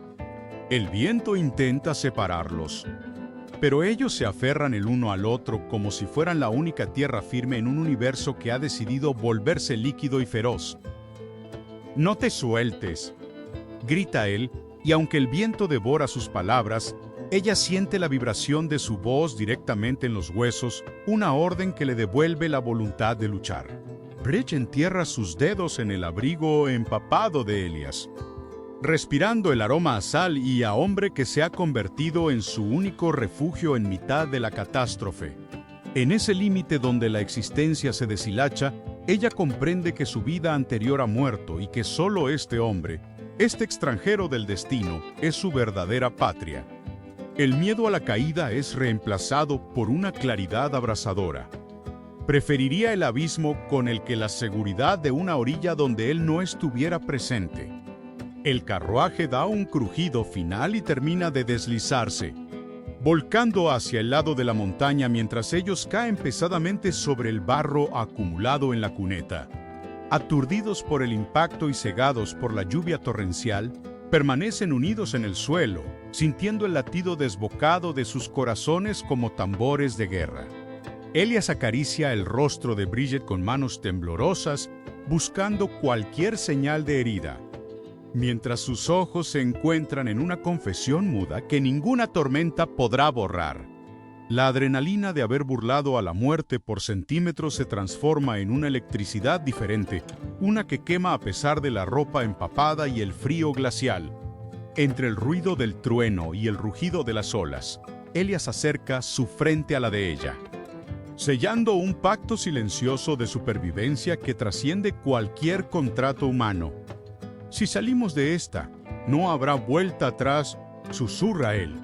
El viento intenta separarlos, pero ellos se aferran el uno al otro como si fueran la única tierra firme en un universo que ha decidido volverse líquido y feroz. «No te sueltes», grita él, y aunque el viento devora sus palabras, ella siente la vibración de su voz directamente en los huesos, una orden que le devuelve la voluntad de luchar. Bridget entierra sus dedos en el abrigo empapado de Elias, respirando el aroma a sal y a hombre que se ha convertido en su único refugio en mitad de la catástrofe. En ese límite donde la existencia se deshilacha, ella comprende que su vida anterior ha muerto y que solo este hombre, este extranjero del destino, es su verdadera patria. El miedo a la caída es reemplazado por una claridad abrasadora. Preferiría el abismo con el que la seguridad de una orilla donde él no estuviera presente. El carruaje da un crujido final y termina de deslizarse, volcando hacia el lado de la montaña mientras ellos caen pesadamente sobre el barro acumulado en la cuneta. Aturdidos por el impacto y cegados por la lluvia torrencial, permanecen unidos en el suelo, sintiendo el latido desbocado de sus corazones como tambores de guerra. Elias acaricia el rostro de Bridget con manos temblorosas, buscando cualquier señal de herida, mientras sus ojos se encuentran en una confesión muda que ninguna tormenta podrá borrar. La adrenalina de haber burlado a la muerte por centímetros se transforma en una electricidad diferente, una que quema a pesar de la ropa empapada y el frío glacial. Entre el ruido del trueno y el rugido de las olas, Elias acerca su frente a la de ella, sellando un pacto silencioso de supervivencia que trasciende cualquier contrato humano. «Si salimos de esta, no habrá vuelta atrás», susurra él.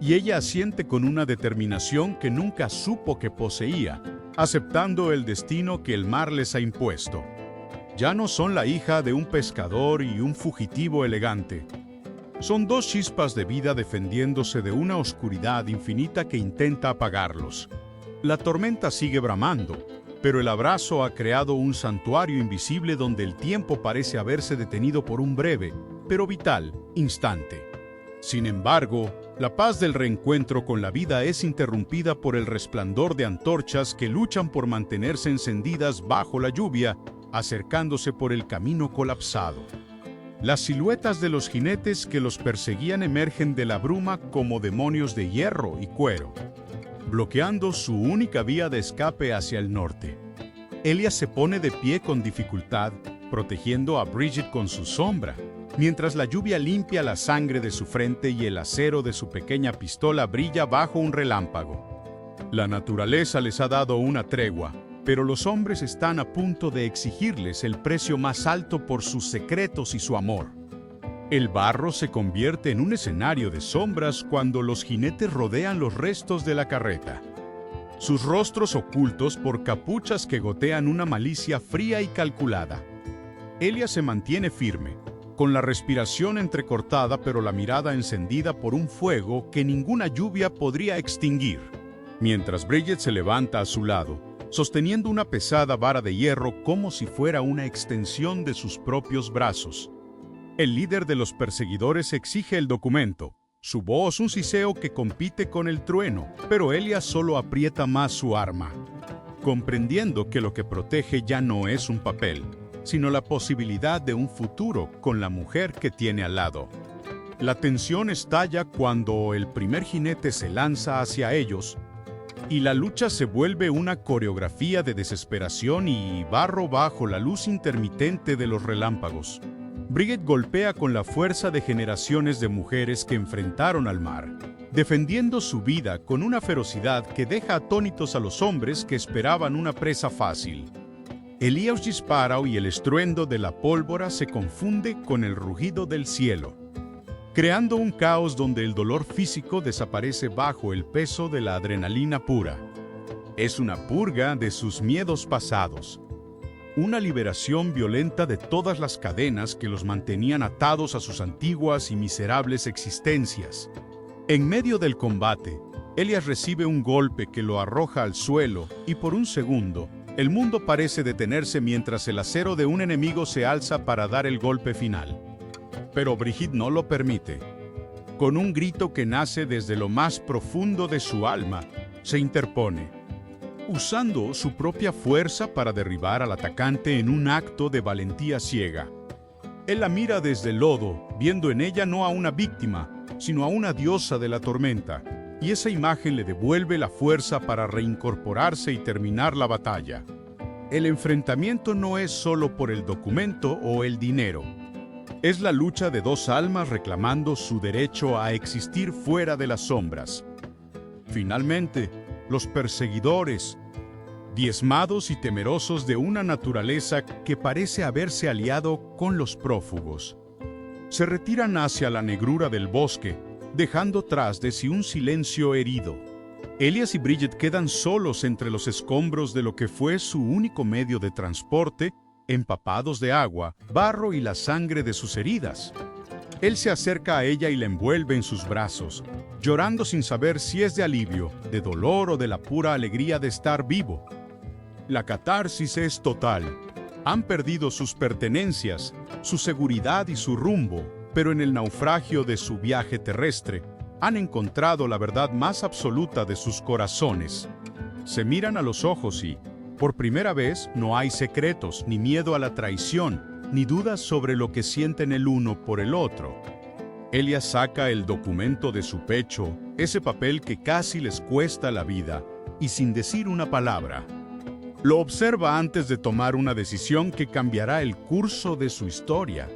Y ella asiente con una determinación que nunca supo que poseía, aceptando el destino que el mar les ha impuesto. Ya no son la hija de un pescador y un fugitivo elegante. Son dos chispas de vida defendiéndose de una oscuridad infinita que intenta apagarlos. La tormenta sigue bramando, pero el abrazo ha creado un santuario invisible donde el tiempo parece haberse detenido por un breve, pero vital, instante. Sin embargo, la paz del reencuentro con la vida es interrumpida por el resplandor de antorchas que luchan por mantenerse encendidas bajo la lluvia, acercándose por el camino colapsado. Las siluetas de los jinetes que los perseguían emergen de la bruma como demonios de hierro y cuero, bloqueando su única vía de escape hacia el norte. Elias se pone de pie con dificultad, protegiendo a Bridget con su sombra, mientras la lluvia limpia la sangre de su frente y el acero de su pequeña pistola brilla bajo un relámpago. La naturaleza les ha dado una tregua, pero los hombres están a punto de exigirles el precio más alto por sus secretos y su amor. El barro se convierte en un escenario de sombras cuando los jinetes rodean los restos de la carreta. Sus rostros ocultos por capuchas que gotean una malicia fría y calculada. Elia se mantiene firme, con la respiración entrecortada pero la mirada encendida por un fuego que ninguna lluvia podría extinguir. Mientras Bridget se levanta a su lado, sosteniendo una pesada vara de hierro como si fuera una extensión de sus propios brazos. El líder de los perseguidores exige el documento, su voz un siseo que compite con el trueno, pero Elia solo aprieta más su arma, comprendiendo que lo que protege ya no es un papel, sino la posibilidad de un futuro con la mujer que tiene al lado. La tensión estalla cuando el primer jinete se lanza hacia ellos, y la lucha se vuelve una coreografía de desesperación y barro bajo la luz intermitente de los relámpagos. Bridget golpea con la fuerza de generaciones de mujeres que enfrentaron al mar, defendiendo su vida con una ferocidad que deja atónitos a los hombres que esperaban una presa fácil. Elias dispara y el estruendo de la pólvora se confunde con el rugido del cielo, creando un caos donde el dolor físico desaparece bajo el peso de la adrenalina pura. Es una purga de sus miedos pasados. Una liberación violenta de todas las cadenas que los mantenían atados a sus antiguas y miserables existencias. En medio del combate, Elias recibe un golpe que lo arroja al suelo y por un segundo, el mundo parece detenerse mientras el acero de un enemigo se alza para dar el golpe final. Pero Brigitte no lo permite. Con un grito que nace desde lo más profundo de su alma, se interpone, usando su propia fuerza para derribar al atacante en un acto de valentía ciega. Él la mira desde el lodo, viendo en ella no a una víctima, sino a una diosa de la tormenta, y esa imagen le devuelve la fuerza para reincorporarse y terminar la batalla. El enfrentamiento no es solo por el documento o el dinero. Es la lucha de dos almas reclamando su derecho a existir fuera de las sombras. Finalmente, los perseguidores, diezmados y temerosos de una naturaleza que parece haberse aliado con los prófugos, se retiran hacia la negrura del bosque, dejando tras de sí un silencio herido. Elias y Bridget quedan solos entre los escombros de lo que fue su único medio de transporte, empapados de agua, barro y la sangre de sus heridas. Él se acerca a ella y la envuelve en sus brazos, llorando sin saber si es de alivio, de dolor o de la pura alegría de estar vivo. La catarsis es total. Han perdido sus pertenencias, su seguridad y su rumbo, pero en el naufragio de su viaje terrestre, han encontrado la verdad más absoluta de sus corazones. Se miran a los ojos y, por primera vez, no hay secretos, ni miedo a la traición, ni dudas sobre lo que sienten el uno por el otro. Elias saca el documento de su pecho, ese papel que casi les cuesta la vida, y sin decir una palabra, lo observa antes de tomar una decisión que cambiará el curso de su historia.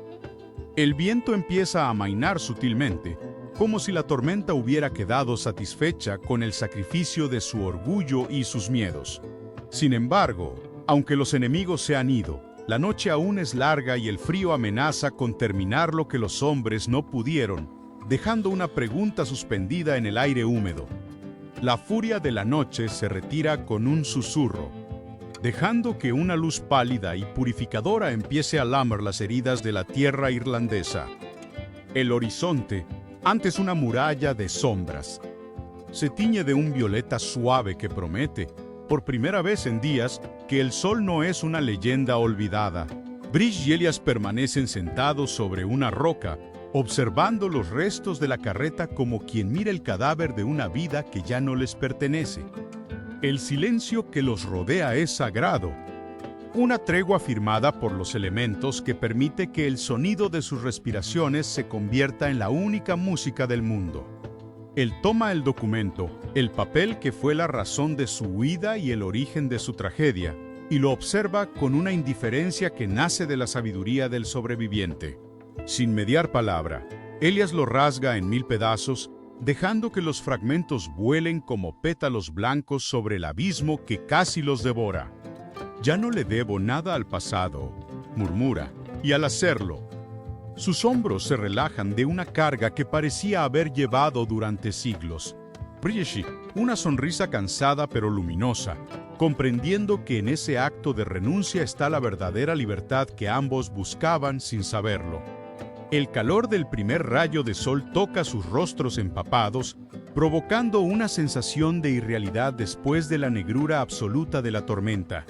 El viento empieza a amainar sutilmente, como si la tormenta hubiera quedado satisfecha con el sacrificio de su orgullo y sus miedos. Sin embargo, aunque los enemigos se han ido, la noche aún es larga y el frío amenaza con terminar lo que los hombres no pudieron, dejando una pregunta suspendida en el aire húmedo. La furia de la noche se retira con un susurro, dejando que una luz pálida y purificadora empiece a lamar las heridas de la tierra irlandesa. El horizonte, antes una muralla de sombras, se tiñe de un violeta suave que promete, por primera vez en días, que el sol no es una leyenda olvidada. Bridget y Elias permanecen sentados sobre una roca, observando los restos de la carreta como quien mira el cadáver de una vida que ya no les pertenece. El silencio que los rodea es sagrado, una tregua firmada por los elementos que permite que el sonido de sus respiraciones se convierta en la única música del mundo. Él toma el documento, el papel que fue la razón de su huida y el origen de su tragedia, y lo observa con una indiferencia que nace de la sabiduría del sobreviviente. Sin mediar palabra, Elias lo rasga en 1000 pedazos, dejando que los fragmentos vuelen como pétalos blancos sobre el abismo que casi los devora. Ya no le debo nada al pasado, murmura, y al hacerlo, Sus hombros se relajan de una carga que parecía haber llevado durante siglos. Bridget, una sonrisa cansada pero luminosa, comprendiendo que en ese acto de renuncia está la verdadera libertad que ambos buscaban sin saberlo. El calor del primer rayo de sol toca sus rostros empapados, provocando una sensación de irrealidad después de la negrura absoluta de la tormenta.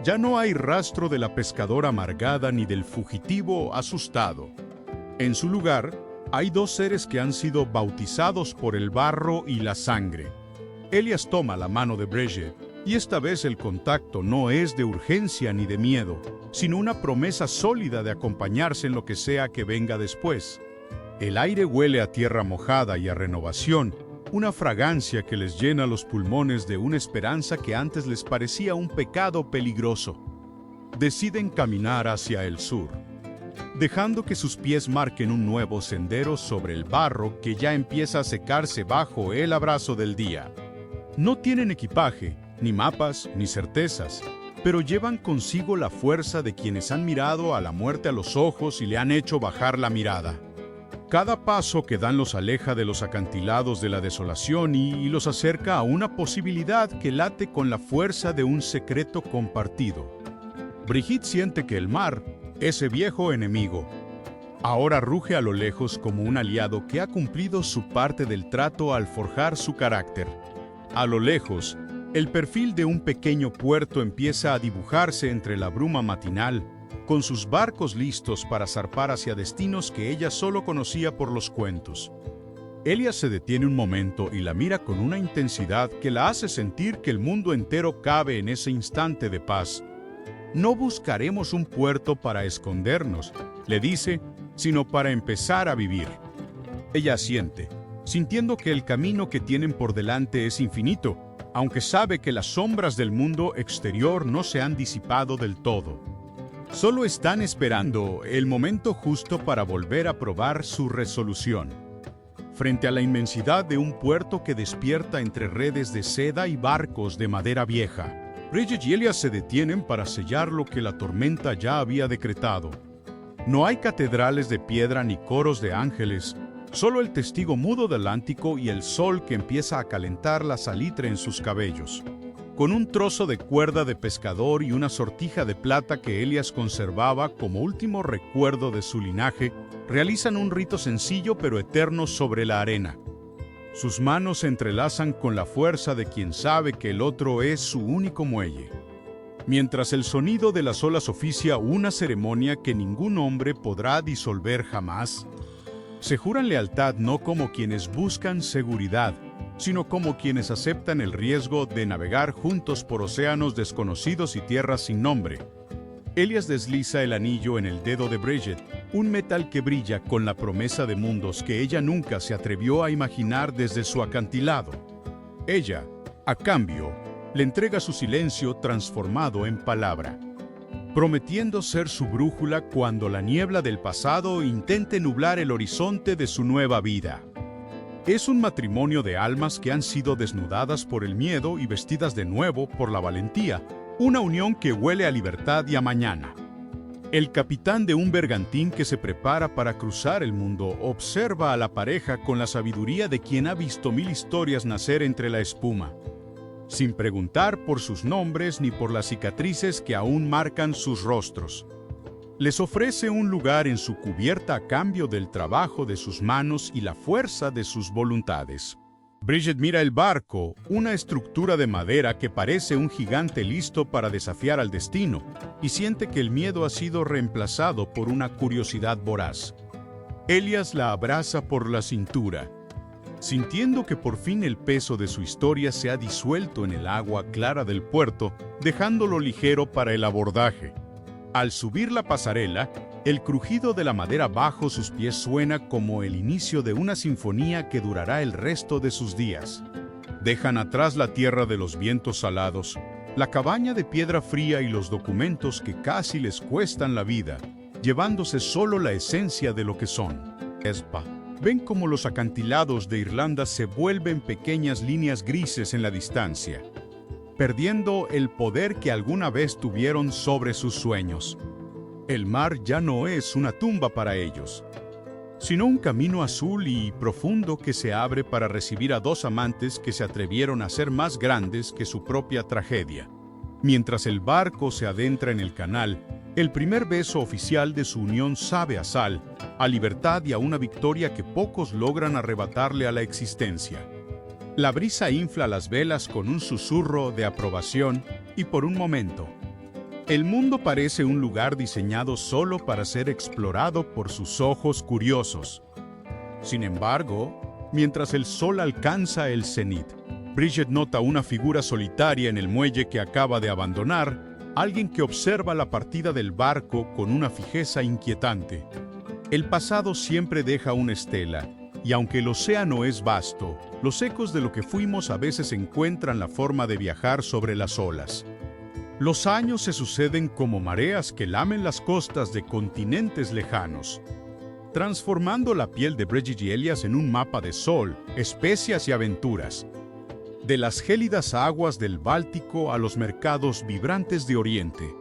Ya no hay rastro de la pescadora amargada ni del fugitivo asustado. En su lugar, hay dos seres que han sido bautizados por el barro y la sangre. Elias toma la mano de Bridget, y esta vez el contacto no es de urgencia ni de miedo, sino una promesa sólida de acompañarse en lo que sea que venga después. El aire huele a tierra mojada y a renovación, una fragancia que les llena los pulmones de una esperanza que antes les parecía un pecado peligroso. Deciden caminar hacia el sur, dejando que sus pies marquen un nuevo sendero sobre el barro que ya empieza a secarse bajo el abrazo del día. No tienen equipaje, ni mapas, ni certezas, pero llevan consigo la fuerza de quienes han mirado a la muerte a los ojos y le han hecho bajar la mirada. Cada paso que dan los aleja de los acantilados de la desolación y los acerca a una posibilidad que late con la fuerza de un secreto compartido. Brigitte siente que el mar, ese viejo enemigo, ahora ruge a lo lejos como un aliado que ha cumplido su parte del trato al forjar su carácter. A lo lejos, el perfil de un pequeño puerto empieza a dibujarse entre la bruma matinal, con sus barcos listos para zarpar hacia destinos que ella solo conocía por los cuentos. Elias se detiene un momento y la mira con una intensidad que la hace sentir que el mundo entero cabe en ese instante de paz. No buscaremos un puerto para escondernos, le dice, sino para empezar a vivir. Ella asiente, sintiendo que el camino que tienen por delante es infinito, aunque sabe que las sombras del mundo exterior no se han disipado del todo. Solo están esperando el momento justo para volver a probar su resolución. Frente a la inmensidad de un puerto que despierta entre redes de seda y barcos de madera vieja, Bridget y Elias se detienen para sellar lo que la tormenta ya había decretado. No hay catedrales de piedra ni coros de ángeles, solo el testigo mudo del Atlántico y el sol que empieza a calentar la salitre en sus cabellos. Con un trozo de cuerda de pescador y una sortija de plata que Elias conservaba como último recuerdo de su linaje, realizan un rito sencillo pero eterno sobre la arena. Sus manos se entrelazan con la fuerza de quien sabe que el otro es su único muelle. Mientras el sonido de las olas oficia una ceremonia que ningún hombre podrá disolver jamás, se juran lealtad no como quienes buscan seguridad, sino como quienes aceptan el riesgo de navegar juntos por océanos desconocidos y tierras sin nombre. Elias desliza el anillo en el dedo de Bridget, un metal que brilla con la promesa de mundos que ella nunca se atrevió a imaginar desde su acantilado. Ella, a cambio, le entrega su silencio transformado en palabra, prometiendo ser su brújula cuando la niebla del pasado intente nublar el horizonte de su nueva vida. Es un matrimonio de almas que han sido desnudadas por el miedo y vestidas de nuevo por la valentía, una unión que huele a libertad y a mañana. El capitán de un bergantín que se prepara para cruzar el mundo observa a la pareja con la sabiduría de quien ha visto 1000 historias nacer entre la espuma, sin preguntar por sus nombres ni por las cicatrices que aún marcan sus rostros. Les ofrece un lugar en su cubierta a cambio del trabajo de sus manos y la fuerza de sus voluntades. Bridget mira el barco, una estructura de madera que parece un gigante listo para desafiar al destino, y siente que el miedo ha sido reemplazado por una curiosidad voraz. Elias la abraza por la cintura, sintiendo que por fin el peso de su historia se ha disuelto en el agua clara del puerto, dejándolo ligero para el abordaje. Al subir la pasarela, el crujido de la madera bajo sus pies suena como el inicio de una sinfonía que durará el resto de sus días. Dejan atrás la tierra de los vientos salados, la cabaña de piedra fría y los documentos que casi les cuestan la vida, llevándose solo la esencia de lo que son. Ven cómo los acantilados de Irlanda se vuelven pequeñas líneas grises en la distancia, perdiendo el poder que alguna vez tuvieron sobre sus sueños. El mar ya no es una tumba para ellos, sino un camino azul y profundo que se abre para recibir a dos amantes que se atrevieron a ser más grandes que su propia tragedia. Mientras el barco se adentra en el canal, el primer beso oficial de su unión sabe a sal, a libertad y a una victoria que pocos logran arrebatarle a la existencia. La brisa infla las velas con un susurro de aprobación y por un momento, el mundo parece un lugar diseñado solo para ser explorado por sus ojos curiosos. Sin embargo, mientras el sol alcanza el cenit, Bridget nota una figura solitaria en el muelle que acaba de abandonar, alguien que observa la partida del barco con una fijeza inquietante. El pasado siempre deja una estela, y aunque el océano es vasto, los ecos de lo que fuimos a veces encuentran la forma de viajar sobre las olas. Los años se suceden como mareas que lamen las costas de continentes lejanos, transformando la piel de Bridget y Elias en un mapa de sol, especias y aventuras. De las gélidas aguas del Báltico a los mercados vibrantes de Oriente,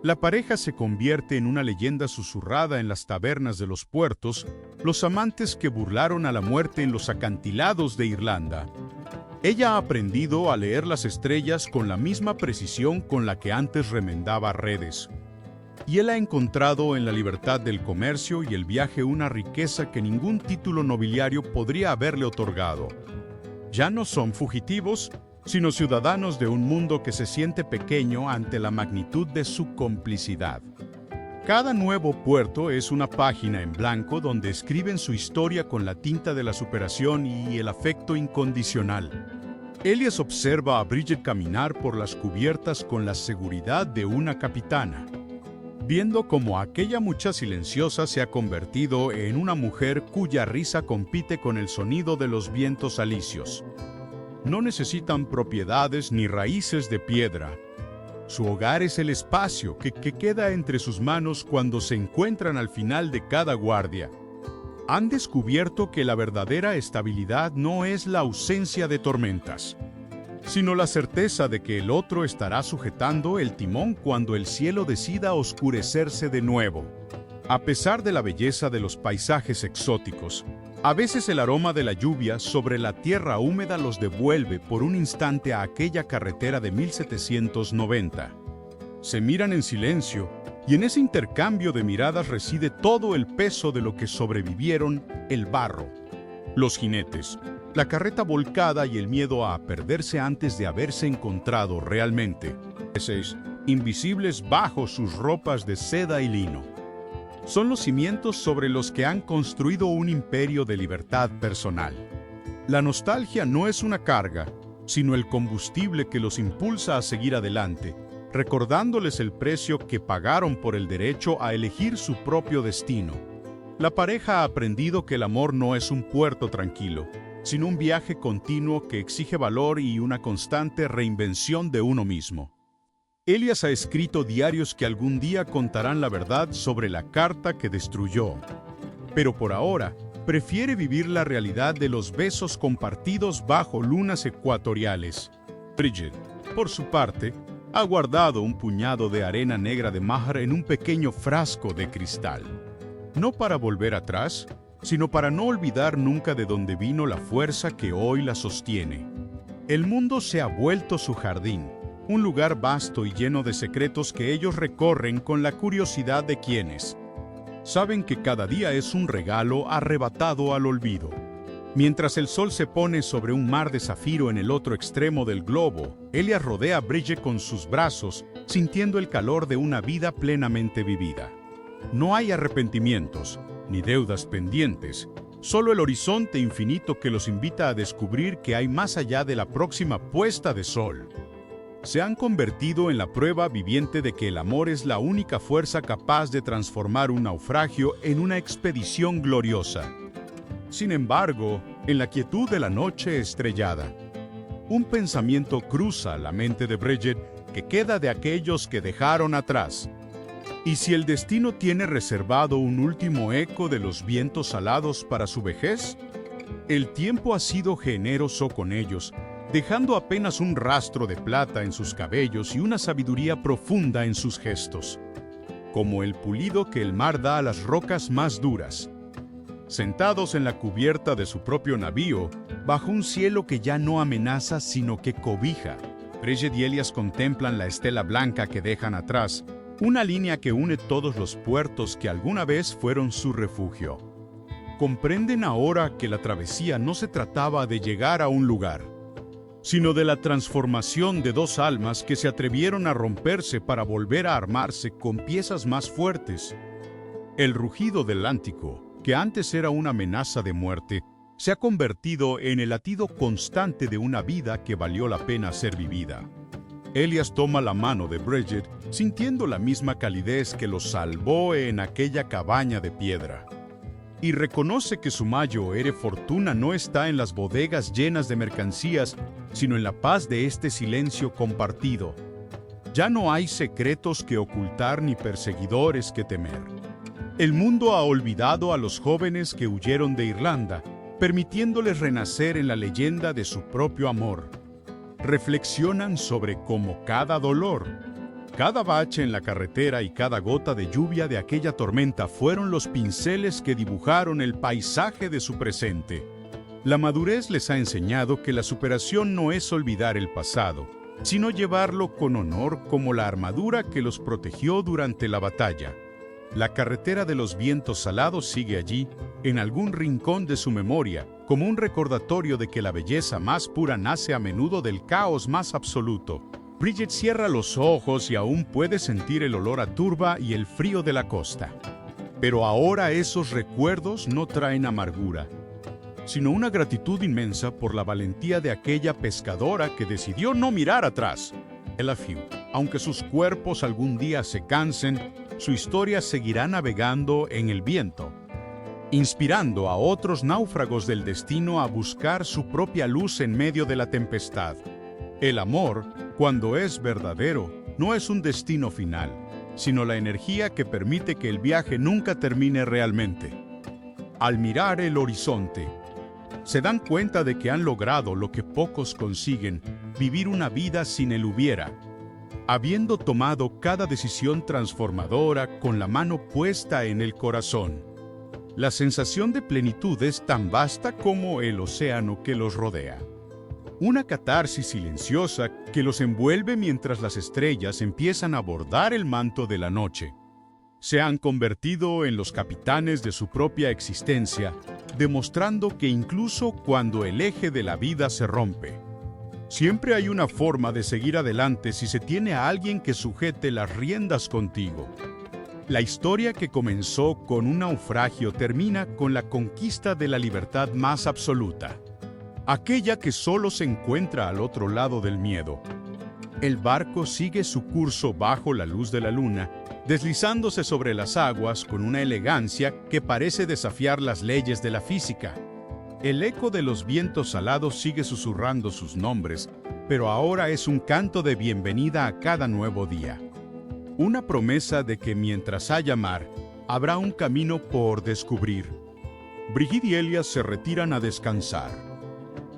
la pareja se convierte en una leyenda susurrada en las tabernas de los puertos, los amantes que burlaron a la muerte en los acantilados de Irlanda. Ella ha aprendido a leer las estrellas con la misma precisión con la que antes remendaba redes. Y él ha encontrado en la libertad del comercio y el viaje una riqueza que ningún título nobiliario podría haberle otorgado. Ya no son fugitivos, sino ciudadanos de un mundo que se siente pequeño ante la magnitud de su complicidad. Cada nuevo puerto es una página en blanco donde escriben su historia con la tinta de la superación y el afecto incondicional. Elias observa a Bridget caminar por las cubiertas con la seguridad de una capitana, viendo cómo aquella muchacha silenciosa se ha convertido en una mujer cuya risa compite con el sonido de los vientos alisios. No necesitan propiedades ni raíces de piedra. Su hogar es el espacio que queda entre sus manos cuando se encuentran al final de cada guardia. Han descubierto que la verdadera estabilidad no es la ausencia de tormentas, sino la certeza de que el otro estará sujetando el timón cuando el cielo decida oscurecerse de nuevo. A pesar de la belleza de los paisajes exóticos, a veces el aroma de la lluvia sobre la tierra húmeda los devuelve por un instante a aquella carretera de 1790. Se miran en silencio, y en ese intercambio de miradas reside todo el peso de lo que sobrevivieron: el barro, los jinetes, la carreta volcada y el miedo a perderse antes de haberse encontrado realmente, invisibles bajo sus ropas de seda y lino. Son los cimientos sobre los que han construido un imperio de libertad personal. La nostalgia no es una carga, sino el combustible que los impulsa a seguir adelante, recordándoles el precio que pagaron por el derecho a elegir su propio destino. La pareja ha aprendido que el amor no es un puerto tranquilo, sino un viaje continuo que exige valor y una constante reinvención de uno mismo. Elias ha escrito diarios que algún día contarán la verdad sobre la carta que destruyó. Pero por ahora, prefiere vivir la realidad de los besos compartidos bajo lunas ecuatoriales. Bridget, por su parte, ha guardado un puñado de arena negra de Mahr en un pequeño frasco de cristal. No para volver atrás, sino para no olvidar nunca de dónde vino la fuerza que hoy la sostiene. El mundo se ha vuelto su jardín, un lugar vasto y lleno de secretos que ellos recorren con la curiosidad de quienes saben que cada día es un regalo arrebatado al olvido. Mientras el sol se pone sobre un mar de zafiro en el otro extremo del globo, Elias rodea a Bridget con sus brazos, sintiendo el calor de una vida plenamente vivida. No hay arrepentimientos, ni deudas pendientes, solo el horizonte infinito que los invita a descubrir que hay más allá de la próxima puesta de sol. Se han convertido en la prueba viviente de que el amor es la única fuerza capaz de transformar un naufragio en una expedición gloriosa. Sin embargo, en la quietud de la noche estrellada, un pensamiento cruza la mente de Bridget que queda de aquellos que dejaron atrás. ¿Y si el destino tiene reservado un último eco de los vientos alados para su vejez? El tiempo ha sido generoso con ellos, dejando apenas un rastro de plata en sus cabellos y una sabiduría profunda en sus gestos. como el pulido que el mar da a las rocas más duras. Sentados en la cubierta de su propio navío, bajo un cielo que ya no amenaza sino que cobija, Bridget y Elias contemplan la estela blanca que dejan atrás, una línea que une todos los puertos que alguna vez fueron su refugio. Comprenden ahora que la travesía no se trataba de llegar a un lugar, sino de la transformación de dos almas que se atrevieron a romperse para volver a armarse con piezas más fuertes. El rugido del Atlántico, que antes era una amenaza de muerte, se ha convertido en el latido constante de una vida que valió la pena ser vivida. Elias toma la mano de Bridget, sintiendo la misma calidez que lo salvó en aquella cabaña de piedra. Y reconoce que su mayor fortuna no está en las bodegas llenas de mercancías, sino en la paz de este silencio compartido. Ya no hay secretos que ocultar ni perseguidores que temer. El mundo ha olvidado a los jóvenes que huyeron de Irlanda, permitiéndoles renacer en la leyenda de su propio amor. Reflexionan sobre cómo cada dolor, cada bache en la carretera y cada gota de lluvia de aquella tormenta fueron los pinceles que dibujaron el paisaje de su presente. La madurez les ha enseñado que la superación no es olvidar el pasado, sino llevarlo con honor como la armadura que los protegió durante la batalla. La carretera de los vientos salados sigue allí, en algún rincón de su memoria, como un recordatorio de que la belleza más pura nace a menudo del caos más absoluto. Bridget cierra los ojos y aún puede sentir el olor a turba y el frío de la costa. Pero ahora esos recuerdos no traen amargura, sino una gratitud inmensa por la valentía de aquella pescadora que decidió no mirar atrás. Aunque sus cuerpos algún día se cansen, su historia seguirá navegando en el viento, inspirando a otros náufragos del destino a buscar su propia luz en medio de la tempestad. El amor, cuando es verdadero, no es un destino final, sino la energía que permite que el viaje nunca termine realmente. Al mirar el horizonte, se dan cuenta de que han logrado lo que pocos consiguen, vivir una vida sin el hubiera, habiendo tomado cada decisión transformadora con la mano puesta en el corazón. La sensación de plenitud es tan vasta como el océano que los rodea. Una catarsis silenciosa que los envuelve mientras las estrellas empiezan a bordar el manto de la noche. Se han convertido en los capitanes de su propia existencia, demostrando que incluso cuando el eje de la vida se rompe, siempre hay una forma de seguir adelante si se tiene a alguien que sujete las riendas contigo. La historia que comenzó con un naufragio termina con la conquista de la libertad más absoluta, aquella que solo se encuentra al otro lado del miedo. El barco sigue su curso bajo la luz de la luna, deslizándose sobre las aguas con una elegancia que parece desafiar las leyes de la física. El eco de los vientos salados sigue susurrando sus nombres, pero ahora es un canto de bienvenida a cada nuevo día. Una promesa de que mientras haya mar, habrá un camino por descubrir. Bridget y Elias se retiran a descansar,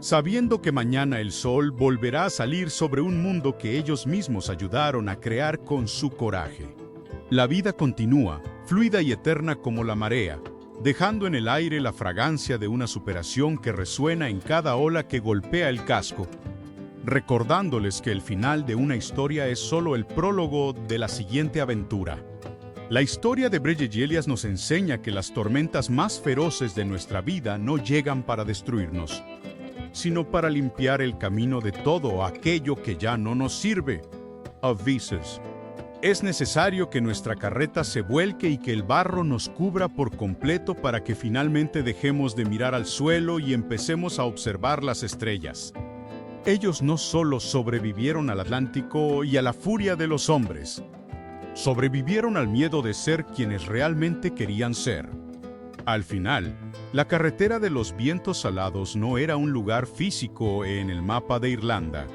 sabiendo que mañana el sol volverá a salir sobre un mundo que ellos mismos ayudaron a crear con su coraje. La vida continúa, fluida y eterna como la marea, dejando en el aire la fragancia de una superación que resuena en cada ola que golpea el casco, recordándoles que el final de una historia es solo el prólogo de la siguiente aventura. La historia de Bridget y Elias nos enseña que las tormentas más feroces de nuestra vida no llegan para destruirnos, sino para limpiar el camino de todo aquello que ya no nos sirve. A veces, es necesario que nuestra carreta se vuelque y que el barro nos cubra por completo para que finalmente dejemos de mirar al suelo y empecemos a observar las estrellas. Ellos no solo sobrevivieron al Atlántico y a la furia de los hombres, sobrevivieron al miedo de ser quienes realmente querían ser. Al final, la carretera de los vientos salados no era un lugar físico en el mapa de Irlanda,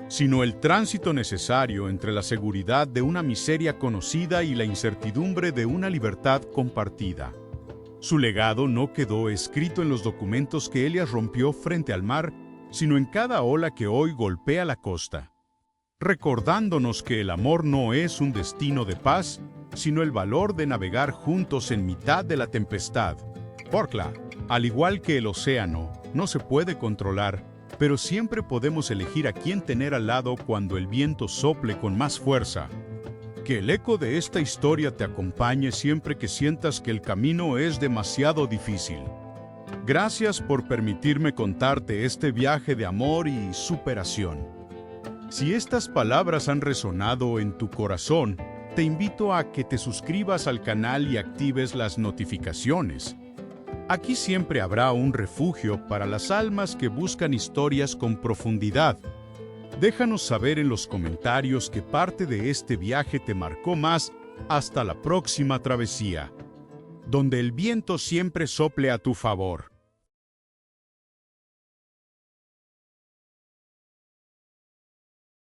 sino el tránsito necesario entre la seguridad de una miseria conocida y la incertidumbre de una libertad compartida. Su legado no quedó escrito en los documentos que Elias rompió frente al mar, sino en cada ola que hoy golpea la costa, recordándonos que el amor no es un destino de paz, sino el valor de navegar juntos en mitad de la tempestad. Porcla, al igual que el océano, no se puede controlar, pero siempre podemos elegir a quién tener al lado cuando el viento sople con más fuerza. Que el eco de esta historia te acompañe siempre que sientas que el camino es demasiado difícil. Gracias por permitirme contarte este viaje de amor y superación. Si estas palabras han resonado en tu corazón, te invito a que te suscribas al canal y actives las notificaciones. Aquí siempre habrá un refugio para las almas que buscan historias con profundidad. Déjanos saber en los comentarios qué parte de este viaje te marcó más. Hasta la próxima travesía, donde el viento siempre sople a tu favor.